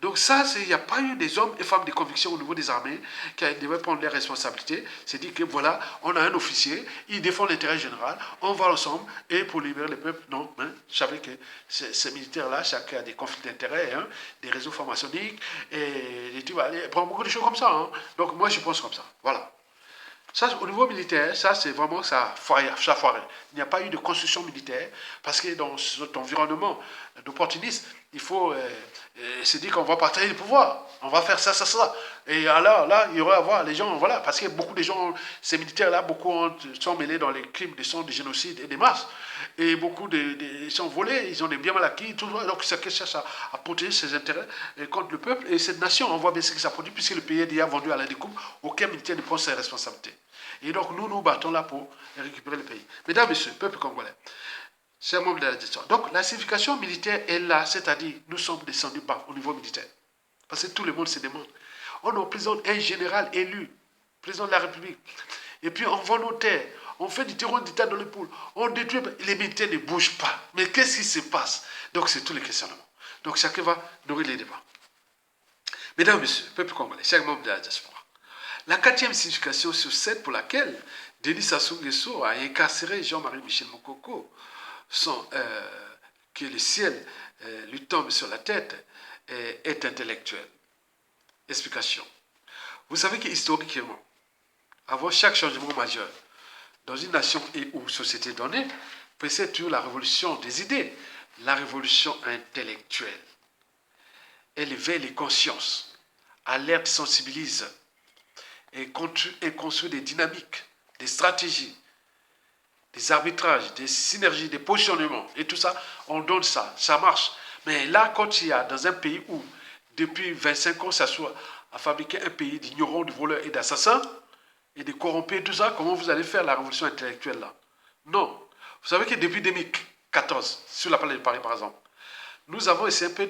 Donc ça, il n'y a pas eu des hommes et femmes de conviction au niveau des armées qui devaient prendre leurs responsabilités. C'est dire que voilà, on a un officier, il défend l'intérêt général, on va ensemble et pour libérer le peuple. Non, hein, je savais que ces militaires-là, chacun a des conflits d'intérêts, hein, des réseaux francs-maçonniques, et tu vois, beaucoup de choses comme ça. Hein. Donc moi, je pense comme ça. Voilà. Ça, au niveau militaire, ça, c'est vraiment ça foiré. Il n'y a pas eu de construction militaire parce que dans cet environnement d'opportunisme, il faut se dire qu'on va partager le pouvoir. On va faire ça, ça, ça. Et alors, là, il y aurait à voir les gens, voilà, parce que beaucoup de gens, ces militaires-là, beaucoup sont mêlés dans les crimes de génocide et des masses. Et beaucoup ils sont volés, ils ont des biens mal acquis, tout ça. Donc, chacun cherche à protéger ses intérêts contre le peuple et cette nation. On voit bien ce que ça produit, puisque le pays est déjà vendu à la découpe. Aucun militaire ne prend ses responsabilités. Et donc, nous battons là pour récupérer le pays. Mesdames, Messieurs, peuple congolais, c'est un membre de la gestion. Donc, la signification militaire est là, c'est-à-dire, nous sommes descendus bas au niveau militaire. Parce que tout le monde se demande. On emprisonne un général élu, président de la République. Et puis, on vend nos terres. On fait du terreau d'État dans les poules. On détruit, les militaires ne bougent pas. Mais qu'est-ce qui se passe? Donc, c'est tous les questionnements. Donc, chacun va nourrir les débats. Mesdames, Messieurs, peuple congolais, chers membres de la diaspora, la quatrième signification sur cette pour laquelle Denis Sassou Nguesso a incarcéré Jean-Marie Michel Mokoko, que le ciel lui tombe sur la tête, est intellectuelle. Explication. Vous savez qu'historiquement, avant chaque changement majeur dans une nation et ou société donnée, précède toujours la révolution des idées, la révolution intellectuelle. Elle éveille les consciences, alerte, sensibilise et construit des dynamiques, des stratégies, des arbitrages, des synergies, des positionnements. Et tout ça, on donne ça, ça marche. Mais là, quand il y a dans un pays où, depuis 25 ans, ça soit à fabriquer un pays d'ignorants, de voleurs et d'assassins, et de corrompus et tout ça, comment vous allez faire la révolution intellectuelle là? Non. Vous savez que depuis 2014, sur la planète de Paris par exemple, nous avons essayé un peu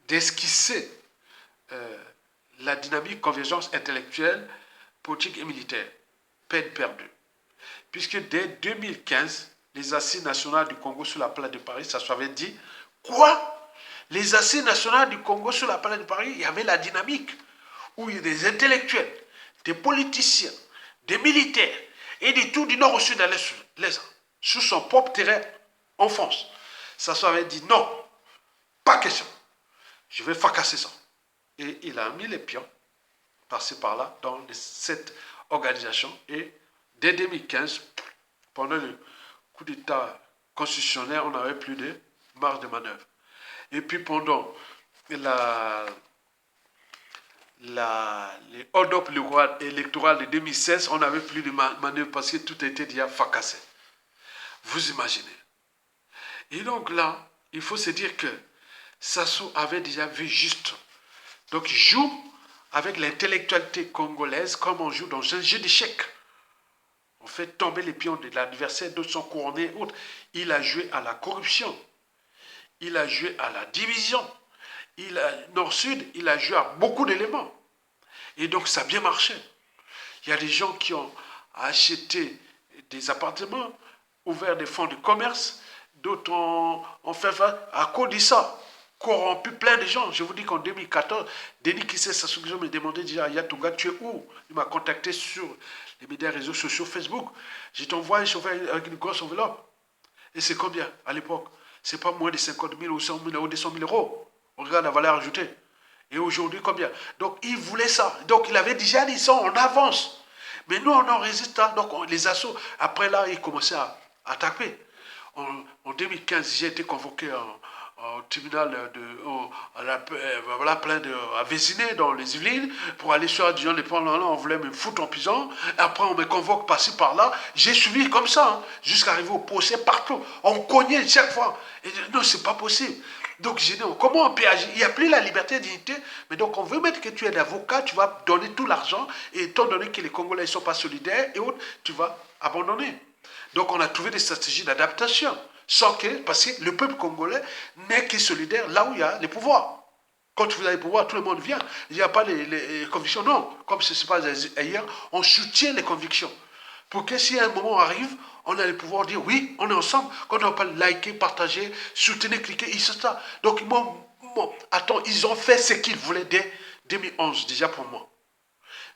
d'esquisser la dynamique convergence intellectuelle, politique et militaire. Peine perdue. Puisque dès 2015, les assises nationales du Congo sur la place de Paris, ça s'avait dit, quoi? Les assises nationales du Congo sur la place de Paris, il y avait la dynamique, où il y a des intellectuels, des politiciens, des militaires, et des tout du nord au sud à l'est, sur son propre terrain en France. Ça s'avait dit, non, pas question, je vais fracasser ça. Et il a mis les pions, par-ci par-là, dans cette organisation, et dès 2015, pendant le coup d'État constitutionnel, on n'avait plus de marge de manœuvre. Et puis pendant les hold-up électoral de 2016, on n'avait plus de manœuvre parce que tout était déjà fracassé. Vous imaginez. Et donc là, il faut se dire que Sassou avait déjà vu juste. Donc il joue avec l'intellectualité congolaise comme on joue dans un jeu d'échecs. On fait tomber les pions de l'adversaire, d'autres sont couronnés, autres. Il a joué à la corruption. Il a joué à la division. Nord-Sud, il a joué à beaucoup d'éléments. Et donc, ça a bien marché. Il y a des gens qui ont acheté des appartements, ouvert des fonds de commerce, d'autres ont fait à cause de ça, corrompu plein de gens. Je vous dis qu'en 2014, Denis Kissé Sassou Nguesso me demandait déjà, Yatouga, tu es où? Il m'a contacté sur les médias réseaux sociaux, Facebook. Je t'envoie un chauffeur avec une grosse enveloppe. Et c'est combien à l'époque? C'est pas moins de 50 000 ou 100 000 ou 200 000 euros. On regarde la valeur ajoutée. Et aujourd'hui, combien? Donc, il voulait ça. Donc, il avait déjà dit ça en avance. Mais nous, on en résiste. Donc, les assauts, après là, ils commençaient à attaquer. En 2015, j'ai été convoqué au tribunal à la plainte à Vésiné, dans les Yvelines, pour aller sur Dijon, les points là, on voulait me foutre en prison. Après, on me convoque par-ci, par-là. J'ai suivi comme ça, hein, jusqu'à arriver au procès partout. On cognait chaque fois. Et non, c'est pas possible. Donc, j'ai dit, comment on peut agir? Il n'y a plus la liberté et la dignité. Mais donc, on veut mettre que tu es l'avocat, tu vas donner tout l'argent, et étant donné que les Congolais ne sont pas solidaires et autres, tu vas abandonner. Donc, on a trouvé des stratégies d'adaptation. Sans que, parce que le peuple congolais n'est que solidaire là où il y a les pouvoirs. Quand vous avez les pouvoirs, tout le monde vient. Il n'y a pas les convictions. Non, comme ce se passe ailleurs, on soutient les convictions. Pour que si un moment arrive, on a le pouvoir de dire oui, on est ensemble. Quand on peut liker, partager, soutenir, cliquer, ils sont là. Donc, attends, ils ont fait ce qu'ils voulaient dès 2011, déjà pour moi.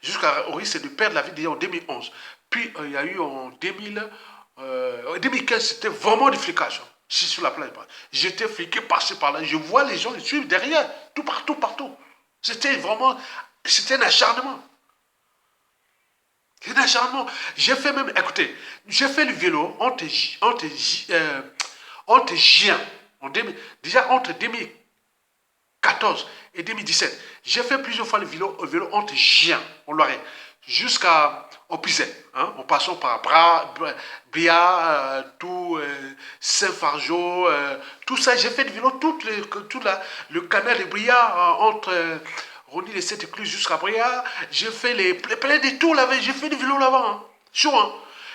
Jusqu'à au risque de perdre la vie déjà en 2011. Puis, il y a eu en 2015, c'était vraiment du flicage. Si sur la plage. J'étais fliqué par-ci par-là. Je vois les gens, ils suivent derrière. Tout partout, partout. C'était vraiment, c'était un acharnement. C'est un acharnement. J'ai fait même, écoutez, j'ai fait le vélo entre Gien, déjà entre 2014 et 2017. J'ai fait plusieurs fois le vélo entre Gien, en Loiret, jusqu'à Opizet, hein, en passant par Bria, Saint-Fargeau, tout ça. J'ai fait du vélo, tout le canal de Bria entre Rony les 7 Écluses jusqu'à Bria. J'ai fait plein de tours là-bas, j'ai fait du vélo là-bas, hein, chaud, hein.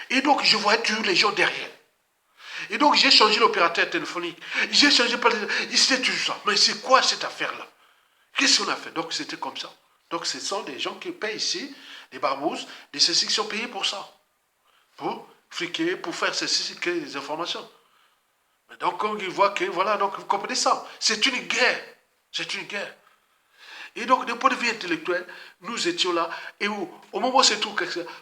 Et donc, je voyais toujours les gens derrière. Et donc, j'ai changé l'opérateur téléphonique. J'ai changé par les... C'était toujours ça. Mais c'est quoi cette affaire-là? Qu'est-ce qu'on a fait? Donc, c'était comme ça. Donc, ce sont des gens qui payent ici, des barbouzes, des ceci qui sont payés pour ça. Pour fliquer, pour faire ceci, que des informations. Mais donc, quand ils voient que, voilà, donc vous comprenez ça. C'est une guerre. C'est une guerre. Et donc, d'un point de vue intellectuel, nous étions là. Et au moment où c'est tout,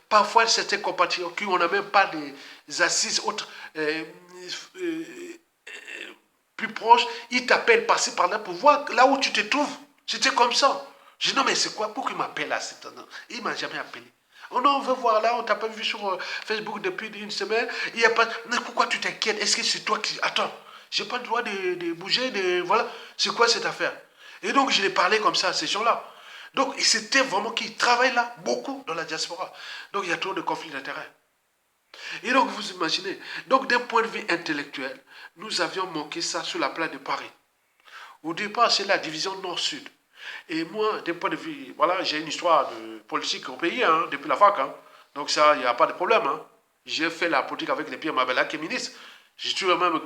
parfois, certains compatriotes qui n'ont même pas des assises autres, plus proches, ils t'appellent par-ci, par-là pour voir là où tu te trouves. C'était comme ça. Je dis non, mais c'est quoi? Pourquoi il m'appelle là? Il ne m'a jamais appelé. Oh non, on veut voir là, on t'a pas vu sur Facebook depuis une semaine. Il y a pas. Mais pourquoi tu t'inquiètes? Est-ce que c'est toi qui. Attends, j'ai pas le droit de bouger, voilà. C'est quoi cette affaire? Et donc, je l'ai parlé comme ça à ces gens-là. Donc, c'était vraiment qu'ils travaillent là, beaucoup dans la diaspora. Donc, il y a trop de conflits d'intérêts. Et donc, vous imaginez. Donc, d'un point de vue intellectuel, nous avions manqué ça sur la place de Paris. Au départ, c'est la division nord-sud. Et moi, d'un point de vue, voilà, j'ai une histoire de politique au pays, hein, depuis la fac. Hein. Donc ça, il n'y a pas de problème. Hein. J'ai fait la politique avec les Pierre Mabella qui est ministre. J'ai toujours même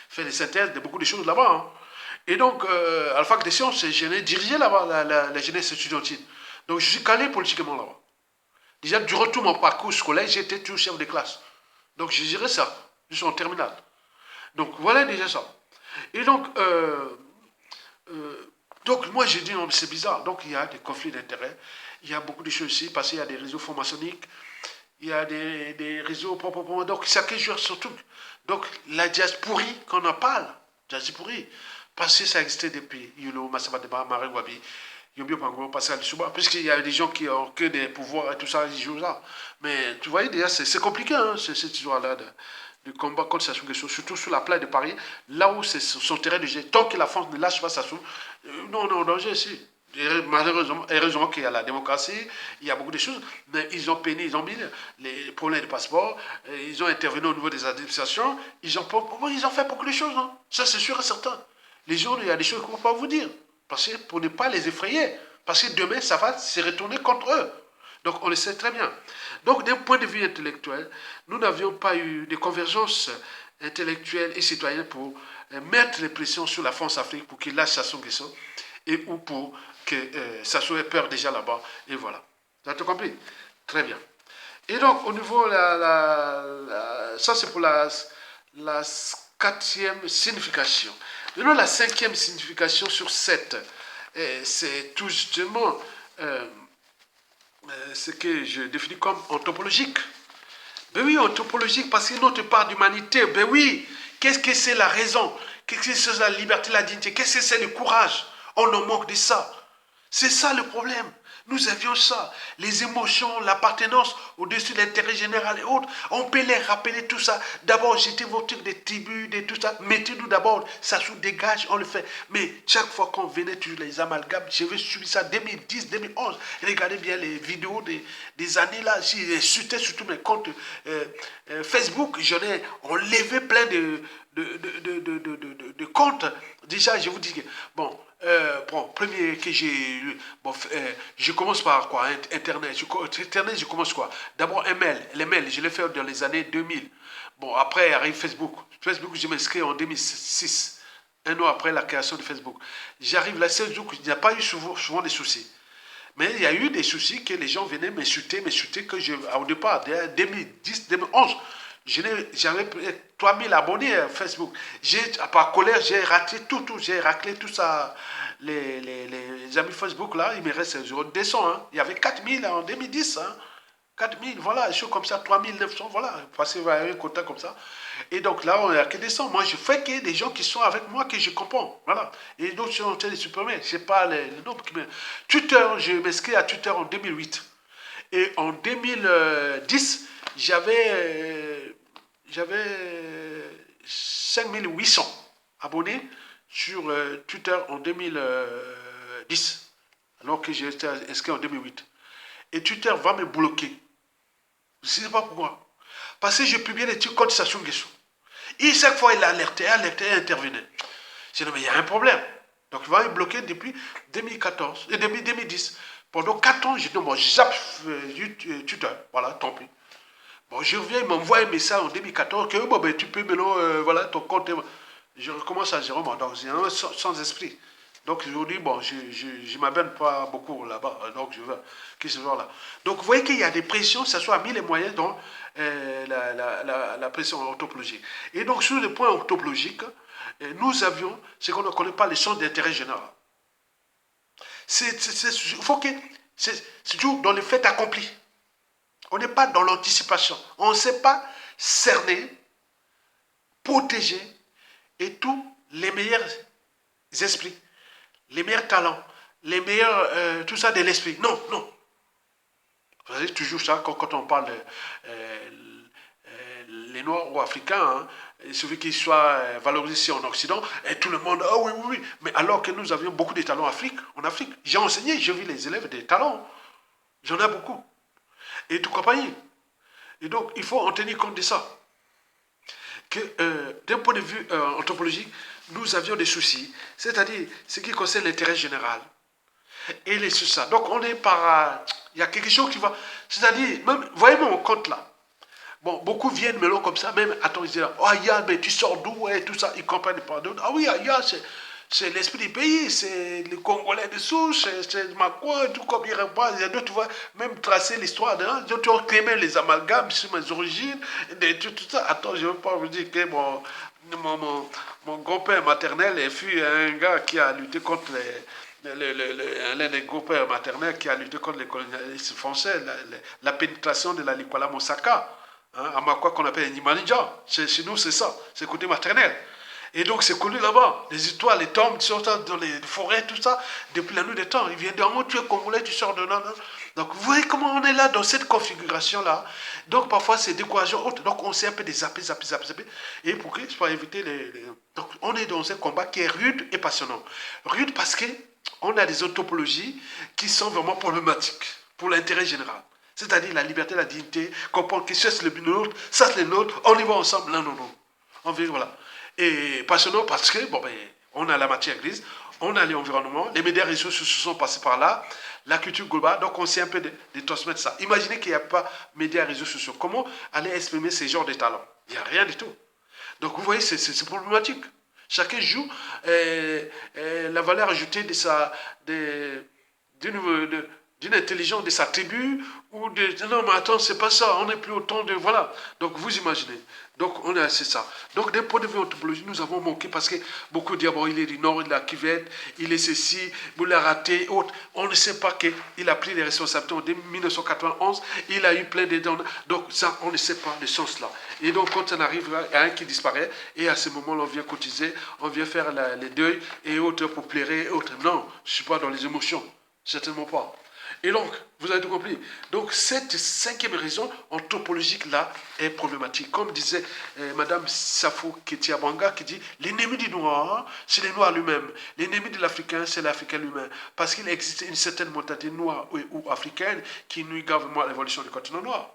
fait des synthèses de beaucoup de choses là-bas. Hein. Et donc, à la fac des sciences, j'ai dirigé là-bas la jeunesse estudiantine. Donc, je suis calé politiquement là-bas. Déjà, durant tout mon parcours scolaire, j'étais toujours chef de classe. Donc, je dirais ça. Je suis en terminale. Donc, voilà déjà ça. Et donc moi, j'ai dit, non, c'est bizarre. Donc, il y a des conflits d'intérêts. Il y a beaucoup de choses ici, parce qu'il y a des réseaux francs-maçonniques. Il y a des réseaux proprement. Donc, chacun joue son truc. Donc, la diasporie, qu'on en parle, diasporie, parce que ça existait depuis Yulo, Massamba Deba, Maré Wabi, Yobio Pango, Pascal Souba, puisqu'il y a des gens qui ont que des pouvoirs et tout ça, ils jouent là. Mais tu vois, déjà, c'est compliqué, hein, cette histoire-là de combat contre Sassou Nguesso, surtout sur la plage de Paris, là où c'est son terrain de jeu. Tant que la France ne lâche pas Sassou, nous, on est en danger ici. Malheureusement, heureusement qu'il y a la démocratie, il y a beaucoup de choses, mais ils ont peiné, ils ont mis les problèmes de passeport, ils ont intervenu au niveau des administrations, ils ont fait beaucoup de choses, hein. Ça c'est sûr et certain. Les gens, il y a des choses qu'on ne peut pas vous dire, parce que pour ne pas les effrayer, parce que demain, ça va se retourner contre eux. Donc on le sait très bien. Donc d'un point de vue intellectuel, nous n'avions pas eu de convergence intellectuelle et citoyenne pour mettre les pressions sur la France-Afrique pour qu'il lâche Sassou Nguesso et ou pour que Sassou ait peur déjà là-bas. Et voilà. Tu as tout compris? Très bien. Et donc, au niveau, ça c'est pour la quatrième signification. Maintenant, la cinquième signification sur 7, c'est tout justement ce que je définis comme anthropologique. Ben oui, anthropologique, parce que notre part d'humanité, ben oui, qu'est-ce que c'est la raison? Qu'est-ce que c'est la liberté, la dignité? Qu'est-ce que c'est le courage? On en manque de ça. C'est ça le problème. Nous avions ça. Les émotions, l'appartenance au-dessus de l'intérêt général et autres. On peut les rappeler tout ça. D'abord, j'étais votre des tribus, de tout ça. Mettez-nous d'abord, ça se dégage, on le fait. Mais chaque fois qu'on venait sur les amalgames, je vais suivre ça 2010, 2011. Regardez bien les vidéos des années là. J'ai chuté sur tous mes comptes Facebook. J'en ai enlevé plein de comptes. Déjà, je vous dis que, bon, bon, premier que j'ai, bon, je commence par quoi? Internet. Internet, je commence quoi? D'abord un mail. Les mails, je l'ai fait dans les années 2000. Bon, après arrive Facebook. Facebook, je m'inscris en 2006. Un an après la création de Facebook. J'arrive là, Facebook, il n'y a pas eu souvent des soucis. Mais il y a eu des soucis que les gens venaient m'insulter, que au départ, 2010, 2011, j'avais 3000 abonnés à Facebook. Par colère, j'ai raté tout, j'ai raclé tout ça. Les amis Facebook, là, il me reste 200. Hein. Il y avait 4000 en 2010. Hein. 4000, voilà, des choses comme ça, 3900, voilà, passer vers un quota comme ça. Et donc là, on est à que des 100. Moi, je fais que des gens qui sont avec moi, que je comprends, voilà. Et d'autres sont en train de supprimer, je sais pas les nombres qui me... Twitter, je m'inscris à Twitter en 2008. Et en 2010, j'avais 5800 abonnés sur Twitter en 2010, alors que j'étais inscrit en 2008. Et Twitter va me bloquer. Je ne sais pas pourquoi. Parce que je publie des trucs contre Sassou Nguesso. Et chaque fois, il alertait, intervenait. J'ai dit, mais il y a un problème. Donc, il va me bloquer depuis 2014, et depuis 2010. Pendant 4 ans, j'ai dit, bon, je zappe Twitter. Voilà, tant pis. Bon, je reviens, il m'envoie un message en 2014 que bon, ben, tu peux maintenant, voilà, ton compte. Je recommence à zéro, donc j'ai un sans esprit. Donc aujourd'hui, bon, je ne m'abonne pas beaucoup là-bas, donc je veux que ce soit là. Donc vous voyez qu'il y a des pressions, ça soit mis les moyens dans la pression orthopologique. Et donc sur le point orthopologique, nous avions ce qu'on ne connaît pas les champs d'intérêt général. Il faut que c'est toujours dans le fait accompli. On n'est pas dans l'anticipation. On ne sait pas cerner, protéger et tous les meilleurs esprits, les meilleurs talents, les meilleurs, tout ça de l'esprit. Non, non. Vous savez, toujours ça, quand on parle les Noirs ou Africains, hein, il suffit qu'ils soient valorisés ici en Occident, et tout le monde, ah oui, oui, oui. Mais alors que nous avions beaucoup de talents en Afrique, j'ai enseigné, j'ai vu les élèves des talents. J'en ai beaucoup. Et tout compagnie. Et donc, il faut en tenir compte de ça. Que d'un point de vue anthropologique, nous avions des soucis, c'est-à-dire ce qui concerne l'intérêt général. Et les ça. Donc, on est par... il y a quelque chose qui va... C'est-à-dire, même, voyez mon compte là. Bon, beaucoup viennent me comme ça, même, attends, ils disent, oh, Aya, mais tu sors d'où, et tout ça, ils comprennent pas d'autres. Ah oui, Aya, c'est l'esprit du pays, c'est les Congolais de souche, c'est Macron, tout comme il revoit. Il y a d'autres, tu vois, même tracer l'histoire, d'autres ont créé même les amalgames sur mes origines, tout ça. Attends, je ne veux pas vous dire que mon grand-père maternel fut un gars qui a lutté contre l'un des grands-pères maternels qui a lutté contre les colonialistes français, la pénétration de la Likwala Mosaka, hein, à Makwa qu'on appelle Nimanija. Chez nous, c'est ça, c'est côté maternel. Et donc, c'est connu là-bas. Les histoires, les tombes, tu sors dans les forêts, tout ça, depuis la nuit des temps. Ils viennent dire, oh, tu es congolais, tu sors de là. Donc, vous voyez comment on est là, dans cette configuration-là. Donc, parfois, c'est décourageant. Donc, on s'est un peu des zapper. Et pour éviter Donc, on est dans un combat qui est rude et passionnant. Rude parce qu'on a des ontologies qui sont vraiment problématiques pour l'intérêt général. C'est-à-dire la liberté, la dignité, comprendre que c'est le nôtre, ça c'est le nôtre, on y va ensemble, non. On veut, voilà. Et passionnant parce que, bon, ben, on a la matière grise, on a l'environnement, les médias réseaux se sont passés par là, la culture globale, donc on sait un peu de transmettre ça. Imaginez qu'il n'y a pas de médias réseaux sociaux. Comment aller exprimer ces genres de talents? Il n'y a rien du tout. Donc vous voyez, c'est problématique. Chacun joue la valeur ajoutée de d'une intelligence de sa tribu, ou de... Non, mais attends, c'est pas ça, on n'est plus autant de... Voilà. Donc, vous imaginez. Donc, on est assez ça. Donc, d'un point de vue anthropologique, nous avons manqué parce que beaucoup disent, bon, il est du Nord, il a Cuvette, il est ceci, vous l'avez raté, autre. On ne sait pas qu'il a pris les responsabilités en 1991, il a eu plein de dons. Donc, ça, on ne sait pas le sens là. Et donc, quand on arrive à un qui disparaît, et à ce moment-là, on vient cotiser, on vient faire les deuils, et autres pour plairer, autres. Non, je ne suis pas dans les émotions. Certainement pas. Et donc, vous avez tout compris. Donc, cette cinquième raison anthropologique-là est problématique. Comme disait Madame Safo Ketiabanga, qui dit, l'ennemi du noir, c'est le noir lui-même. L'ennemi de l'Africain, c'est l'Africain lui-même. Parce qu'il existe une certaine mentalité noire ou africaine qui nuit gravement à l'évolution du continent noir.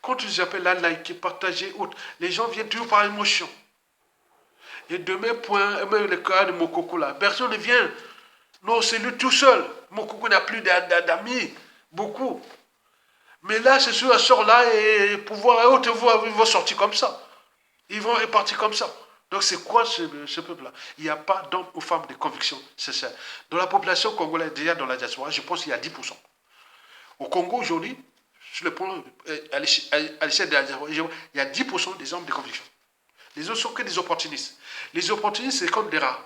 Quand ils appellent la laïcité partagée, les gens viennent toujours par émotion. Et de mes points, même le cas de Mokoko là, personne ne vient. Non, c'est lui tout seul. Mokoko n'a plus d'amis, beaucoup. Mais là, c'est sûr, elle sort là et pouvoir et autres ils vont sortir comme ça. Ils vont partir comme ça. Donc c'est quoi ce peuple-là? Il n'y a pas d'hommes ou femmes de conviction, c'est ça. Dans la population congolaise, déjà dans la diaspora, je pense qu'il y a 10%. Au Congo aujourd'hui, sur le point, à l'échelle de la diaspora, il y a 10% des hommes de conviction. Les autres sont que des opportunistes. Les opportunistes, c'est comme des rats.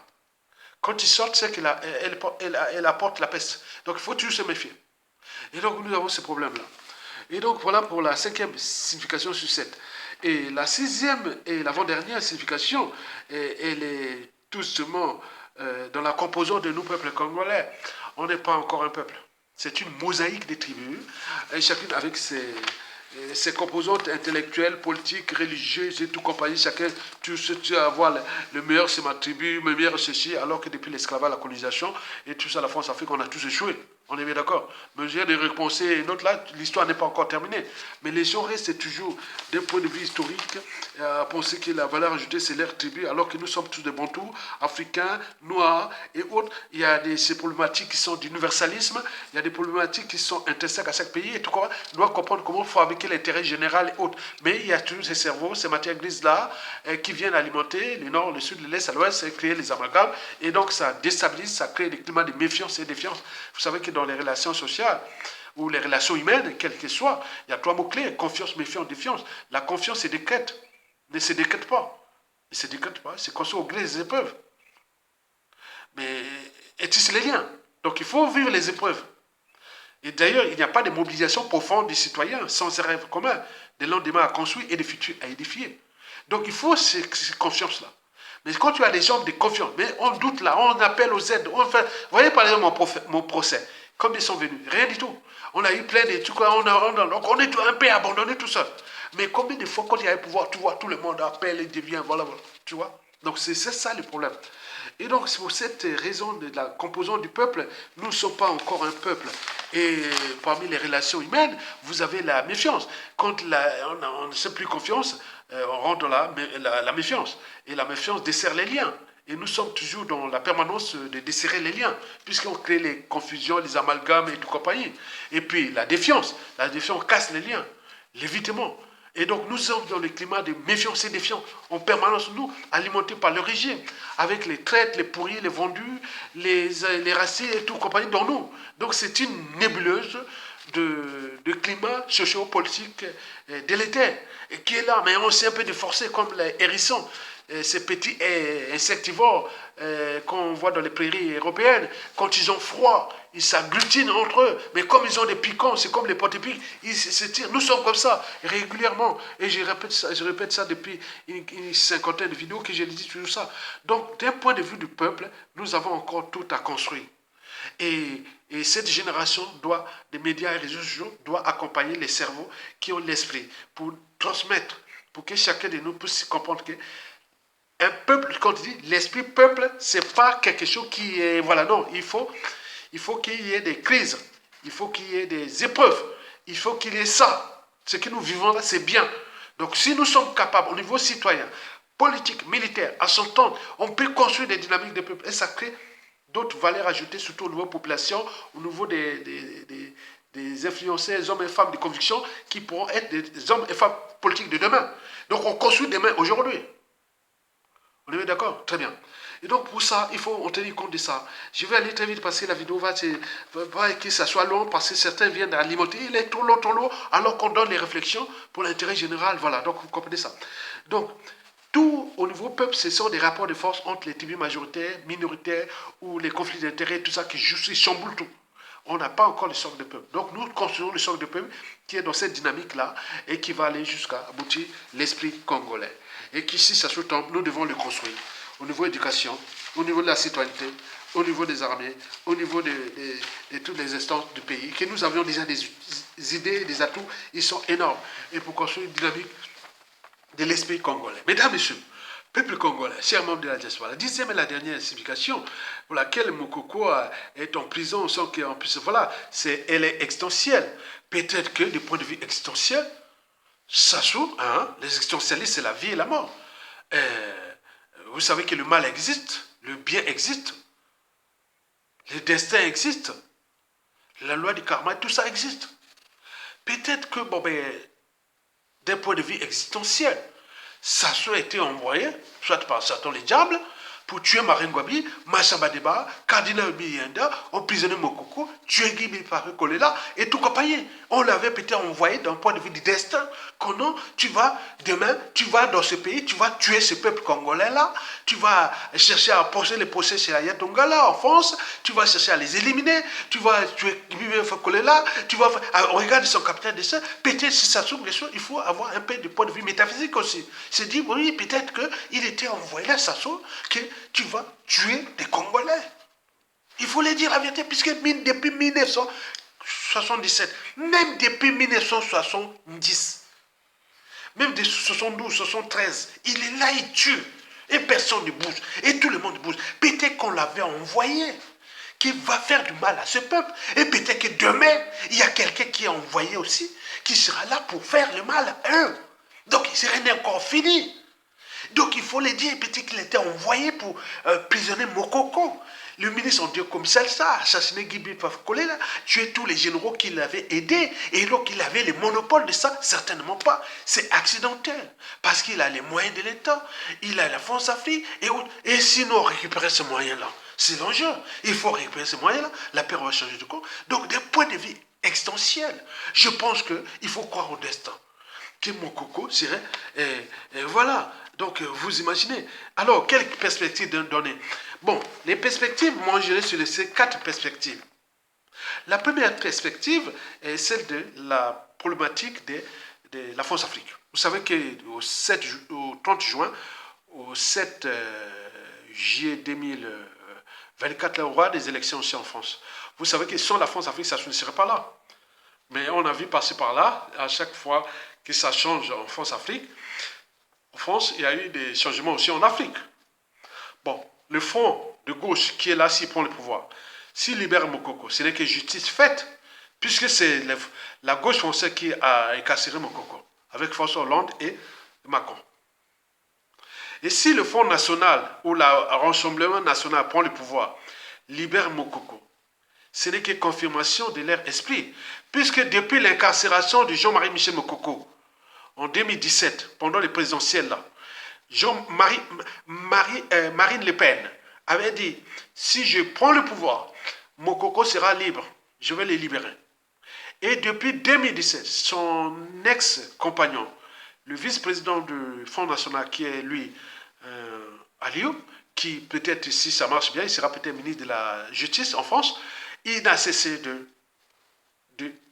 Quand ils sortent, c'est qu'elle apporte la peste. Donc il faut toujours se méfier. Et donc nous avons ce problème-là. Et donc voilà pour la cinquième signification sur 7. Et la sixième et l'avant-dernière signification, elle est tout simplement dans la composante de nous, peuples congolais. On n'est pas encore un peuple. C'est une mosaïque des tribus, et chacune avec ses composantes intellectuelles, politiques, religieuses et tout compagnie. Chacun, tu vas avoir le meilleur, c'est ma tribu, le meilleur, ceci, alors que depuis l'esclavage, la colonisation, et tout ça, la France-Afrique, on a tous échoué. On est bien d'accord. Mais j'ai des réponses et d'autres là, l'histoire n'est pas encore terminée. Mais les gens restent toujours, d'un point de vue historique, à penser que la valeur ajoutée, c'est leur tribu, alors que nous sommes tous des Bantous, africains, noirs et autres. Il y a ces problématiques qui sont d'universalisme, il y a des problématiques qui sont intrinsèques à chaque pays, et tout quoi. On doit comprendre comment fabriquer l'intérêt général et autres. Mais il y a toujours ces cerveaux, ces matières grises-là, qui viennent alimenter le nord, le sud, l'est, à l'ouest, et créer les amalgames. Et donc, ça déstabilise, ça crée des climats de méfiance et de défiance. Vous savez que dans les relations sociales ou les relations humaines, quelles qu'elles soient, il y a 3 mots-clés, confiance, méfiance, défiance. La confiance se décrète, ne se décrète pas. Ne se décrète pas, c'est construit au gré des épreuves. Mais et tisse les liens. Donc il faut vivre les épreuves. Et d'ailleurs, il n'y a pas de mobilisation profonde des citoyens sans ces rêves communs, des lendemains à construire et des futurs à édifier. Donc il faut cette confiance-là. Mais quand tu as des gens de confiance, mais on doute là, on appelle aux aides, on fait... Vous voyez par exemple mon procès, comme ils sont venus, rien du tout. On a eu plein de trucs, on est un peu abandonné tout seul. Mais combien de fois quand il y a un pouvoir, tu vois, tout le monde appelle et devient, voilà, tu vois. Donc c'est ça le problème. Et donc c'est pour cette raison de la composante du peuple, nous ne sommes pas encore un peuple. Et parmi les relations humaines, vous avez la méfiance. Quand on ne sait plus confiance, on rentre dans la méfiance. Et la méfiance desserre les liens. Et nous sommes toujours dans la permanence de desserrer les liens, puisqu'on crée les confusions, les amalgames et tout compagnie. Et puis la défiance casse les liens, l'évitement. Et donc nous sommes dans le climat de méfiance et défiance, en permanence, nous, alimentés par le régime, avec les traites, les pourris, les vendus, les racistes et tout compagnie dans nous. Donc c'est une nébuleuse de climat socio-politique délétère, et qui est là, mais on s'est un peu déforcé comme les hérissons, ces petits insectivores qu'on voit dans les prairies européennes. Quand ils ont froid, ils s'agglutinent entre eux, mais comme ils ont des piquants, c'est comme les potes-piques, ils se tirent. Nous sommes comme ça régulièrement, et je répète ça depuis une cinquantaine de vidéos que je dis toujours ça. Donc d'un point de vue du peuple, nous avons encore tout à construire. Et cette génération des médias et réseaux sociaux doit accompagner les cerveaux qui ont l'esprit pour transmettre, pour que chacun de nous puisse comprendre que un peuple, quand on dit l'esprit peuple, c'est pas quelque chose qui est, voilà, non, il faut qu'il y ait des crises, il faut qu'il y ait des épreuves, il faut qu'il y ait ça. Ce que nous vivons là, c'est bien. Donc si nous sommes capables, au niveau citoyen, politique, militaire, à s'entendre, on peut construire des dynamiques de peuple et ça crée d'autres valeurs ajoutées, surtout au niveau de la population, au niveau des influenceurs, hommes et femmes de conviction, qui pourront être des hommes et femmes politiques de demain. Donc on construit demain aujourd'hui. On est d'accord? Très bien. Et donc, pour ça, il faut en tenir compte de ça. Je vais aller très vite parce que la vidéo va que ça soit long, parce que certains viennent alimenter. Il est trop long, alors qu'on donne les réflexions pour l'intérêt général. Voilà, donc vous comprenez ça. Donc, tout au niveau peuple, ce sont des rapports de force entre les tribus majoritaires, minoritaires, ou les conflits d'intérêts, tout ça qui chamboule tout. On n'a pas encore le socle de peuple. Donc nous construisons le socle de peuple qui est dans cette dynamique-là et qui va aller jusqu'à aboutir l'esprit congolais. Et qu'ici, ça se tombe, nous devons le construire. Au niveau de l'éducation, au niveau de la citoyenneté, au niveau des armées, au niveau de toutes les instances du pays, que nous avions déjà des idées, des atouts, ils sont énormes. Et pour construire une dynamique de l'esprit congolais. Mesdames, Messieurs, peuple congolais, chers membres de la diaspora, la 10e et la dernière signification pour laquelle Mokoko est en prison sans qu'on puisse... Voilà, elle est existentielle. Peut-être que du point de vue existentiel, ça s'ouvre, hein, les existentialistes, c'est la vie et la mort. Vous savez que le mal existe, le bien existe, le destin existe, la loi du karma, tout ça existe. Peut-être que, bon, ben, d'un point de vue existentiel, Sassou a été envoyé, soit par Satan le diable, pour tuer Marine Ngouabi, Machamba Deba, Cardinal Biyenda, emprisonner Mokoko, tuer Guy Kolela et tout compagnie. On l'avait peut-être envoyé d'un point de vue du destin. Que non, demain, tu vas dans ce pays, tu vas tuer ce peuple congolais-là, tu vas chercher à poser les procès chez Ayatongala en France, tu vas chercher à les éliminer, tu vas tuer Guy Kolela, tu vas regarder son capitaine de ça. Peut-être si ça s'ouvre les choses, il faut avoir un peu de point de vue métaphysique aussi. C'est dire, oui, peut-être qu'il était envoyé là, ça s'ouvre, que tu vas tuer des Congolais. Il faut les dire la vérité, puisque depuis 1977, même depuis 1970, même de 72, 73, il est là, il tue. Et personne ne bouge. Et tout le monde bouge. Peut-être qu'on l'avait envoyé, qui va faire du mal à ce peuple. Et peut-être que demain, il y a quelqu'un qui est envoyé aussi, qui sera là pour faire le mal à eux. Donc, il ne serait encore fini. Donc il faut le dire, peut-être qu'il était envoyé pour prisonnier Mokoko. Le ministre, on dit comme ça, assassiné Guy Kolela, tuer tous les généraux qui l'avaient aidé. Et donc il avait le monopole de ça, certainement pas. C'est accidentel. Parce qu'il a les moyens de l'État, il a la France Afrique et autres. Et sinon, récupérer ces moyens-là, c'est l'enjeu. Il faut récupérer ces moyens-là, la paix va changer de cours. Donc d'un point de vue existentiel, je pense qu'il faut croire au destin. Que Mokoko serait... voilà. Donc, vous imaginez. Alors, quelles perspectives donner? Bon, les perspectives, moi, je vais sur ces 4 perspectives. La première perspective est celle de la problématique de la France Afrique. Vous savez qu'au 30 juin, au 7 juillet 2024, il y aura des élections aussi en France. Vous savez que sans la France Afrique, ça ne serait pas là. Mais on a vu passer par là, à chaque fois que ça change en France-Afrique. En France, il y a eu des changements aussi en Afrique. Bon, le front de gauche qui est là, s'il prend le pouvoir, s'il libère Mokoko, ce n'est que justice faite, puisque c'est la gauche française qui a incarcéré Mokoko, avec François Hollande et Macron. Et si le Front national ou le Rassemblement national prend le pouvoir, libère Mokoko, ce n'est que confirmation de leur esprit, puisque depuis l'incarcération de Jean-Marie Michel Mokoko, en 2017, pendant les présidentielles, là, Marine Le Pen avait dit, si je prends le pouvoir, Mokoko sera libre, je vais les libérer. Et depuis 2017, son ex-compagnon, le vice-président du Front National, qui est lui, Aliou, qui peut-être, si ça marche bien, il sera peut-être ministre de la Justice en France, il n'a cessé de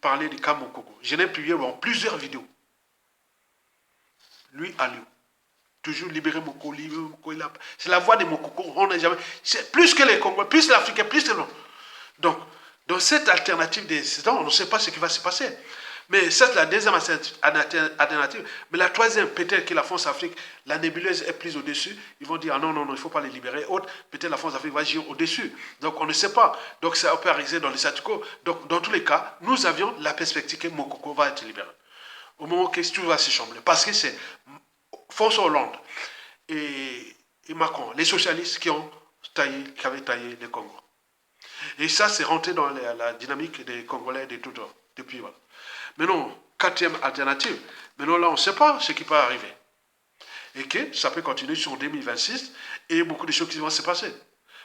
parler du cas Mokoko. Je l'ai publié dans plusieurs vidéos. Lui, Aliou. Toujours libérer Mokoko, c'est la voix de Mokoko. On n'a jamais. C'est plus que les Congolais, plus l'Africain, plus que l'autre. Donc, dans cette alternative des on ne sait pas ce qui va se passer. Mais c'est la deuxième alternative. Mais la troisième, peut-être que la France-Afrique, la nébuleuse est prise au-dessus. Ils vont dire, ah non, non, non, il ne faut pas les libérer. Autre, peut-être la France-Afrique va agir au-dessus. Donc, on ne sait pas. Donc, ça peut arriver dans les statu quo. Donc, dans tous les cas, nous avions la perspective que Mokoko va être libéré. Au moment que tout va se chambrer. Parce que c'est François Hollande et Macron, les socialistes qui avaient taillé les Congos. Et ça, c'est rentré dans la dynamique des Congolais de tout temps. Depuis, voilà. Maintenant, quatrième alternative, maintenant là, on ne sait pas ce qui peut arriver. et que ça peut continuer sur 2026 et beaucoup de choses qui vont se passer.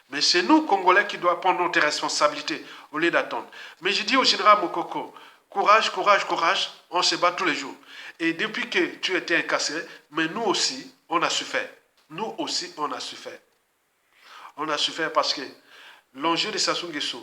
Mais c'est nous, Congolais, qui doivent prendre notre responsabilité au lieu d'attendre. Mais je dis au général Mokoko, courage, courage, courage, on se bat tous les jours. Et depuis que tu étais incarcéré, mais nous aussi, on a souffert. Nous aussi, on a souffert. On a souffert parce que l'enjeu de Sassou Nguesso,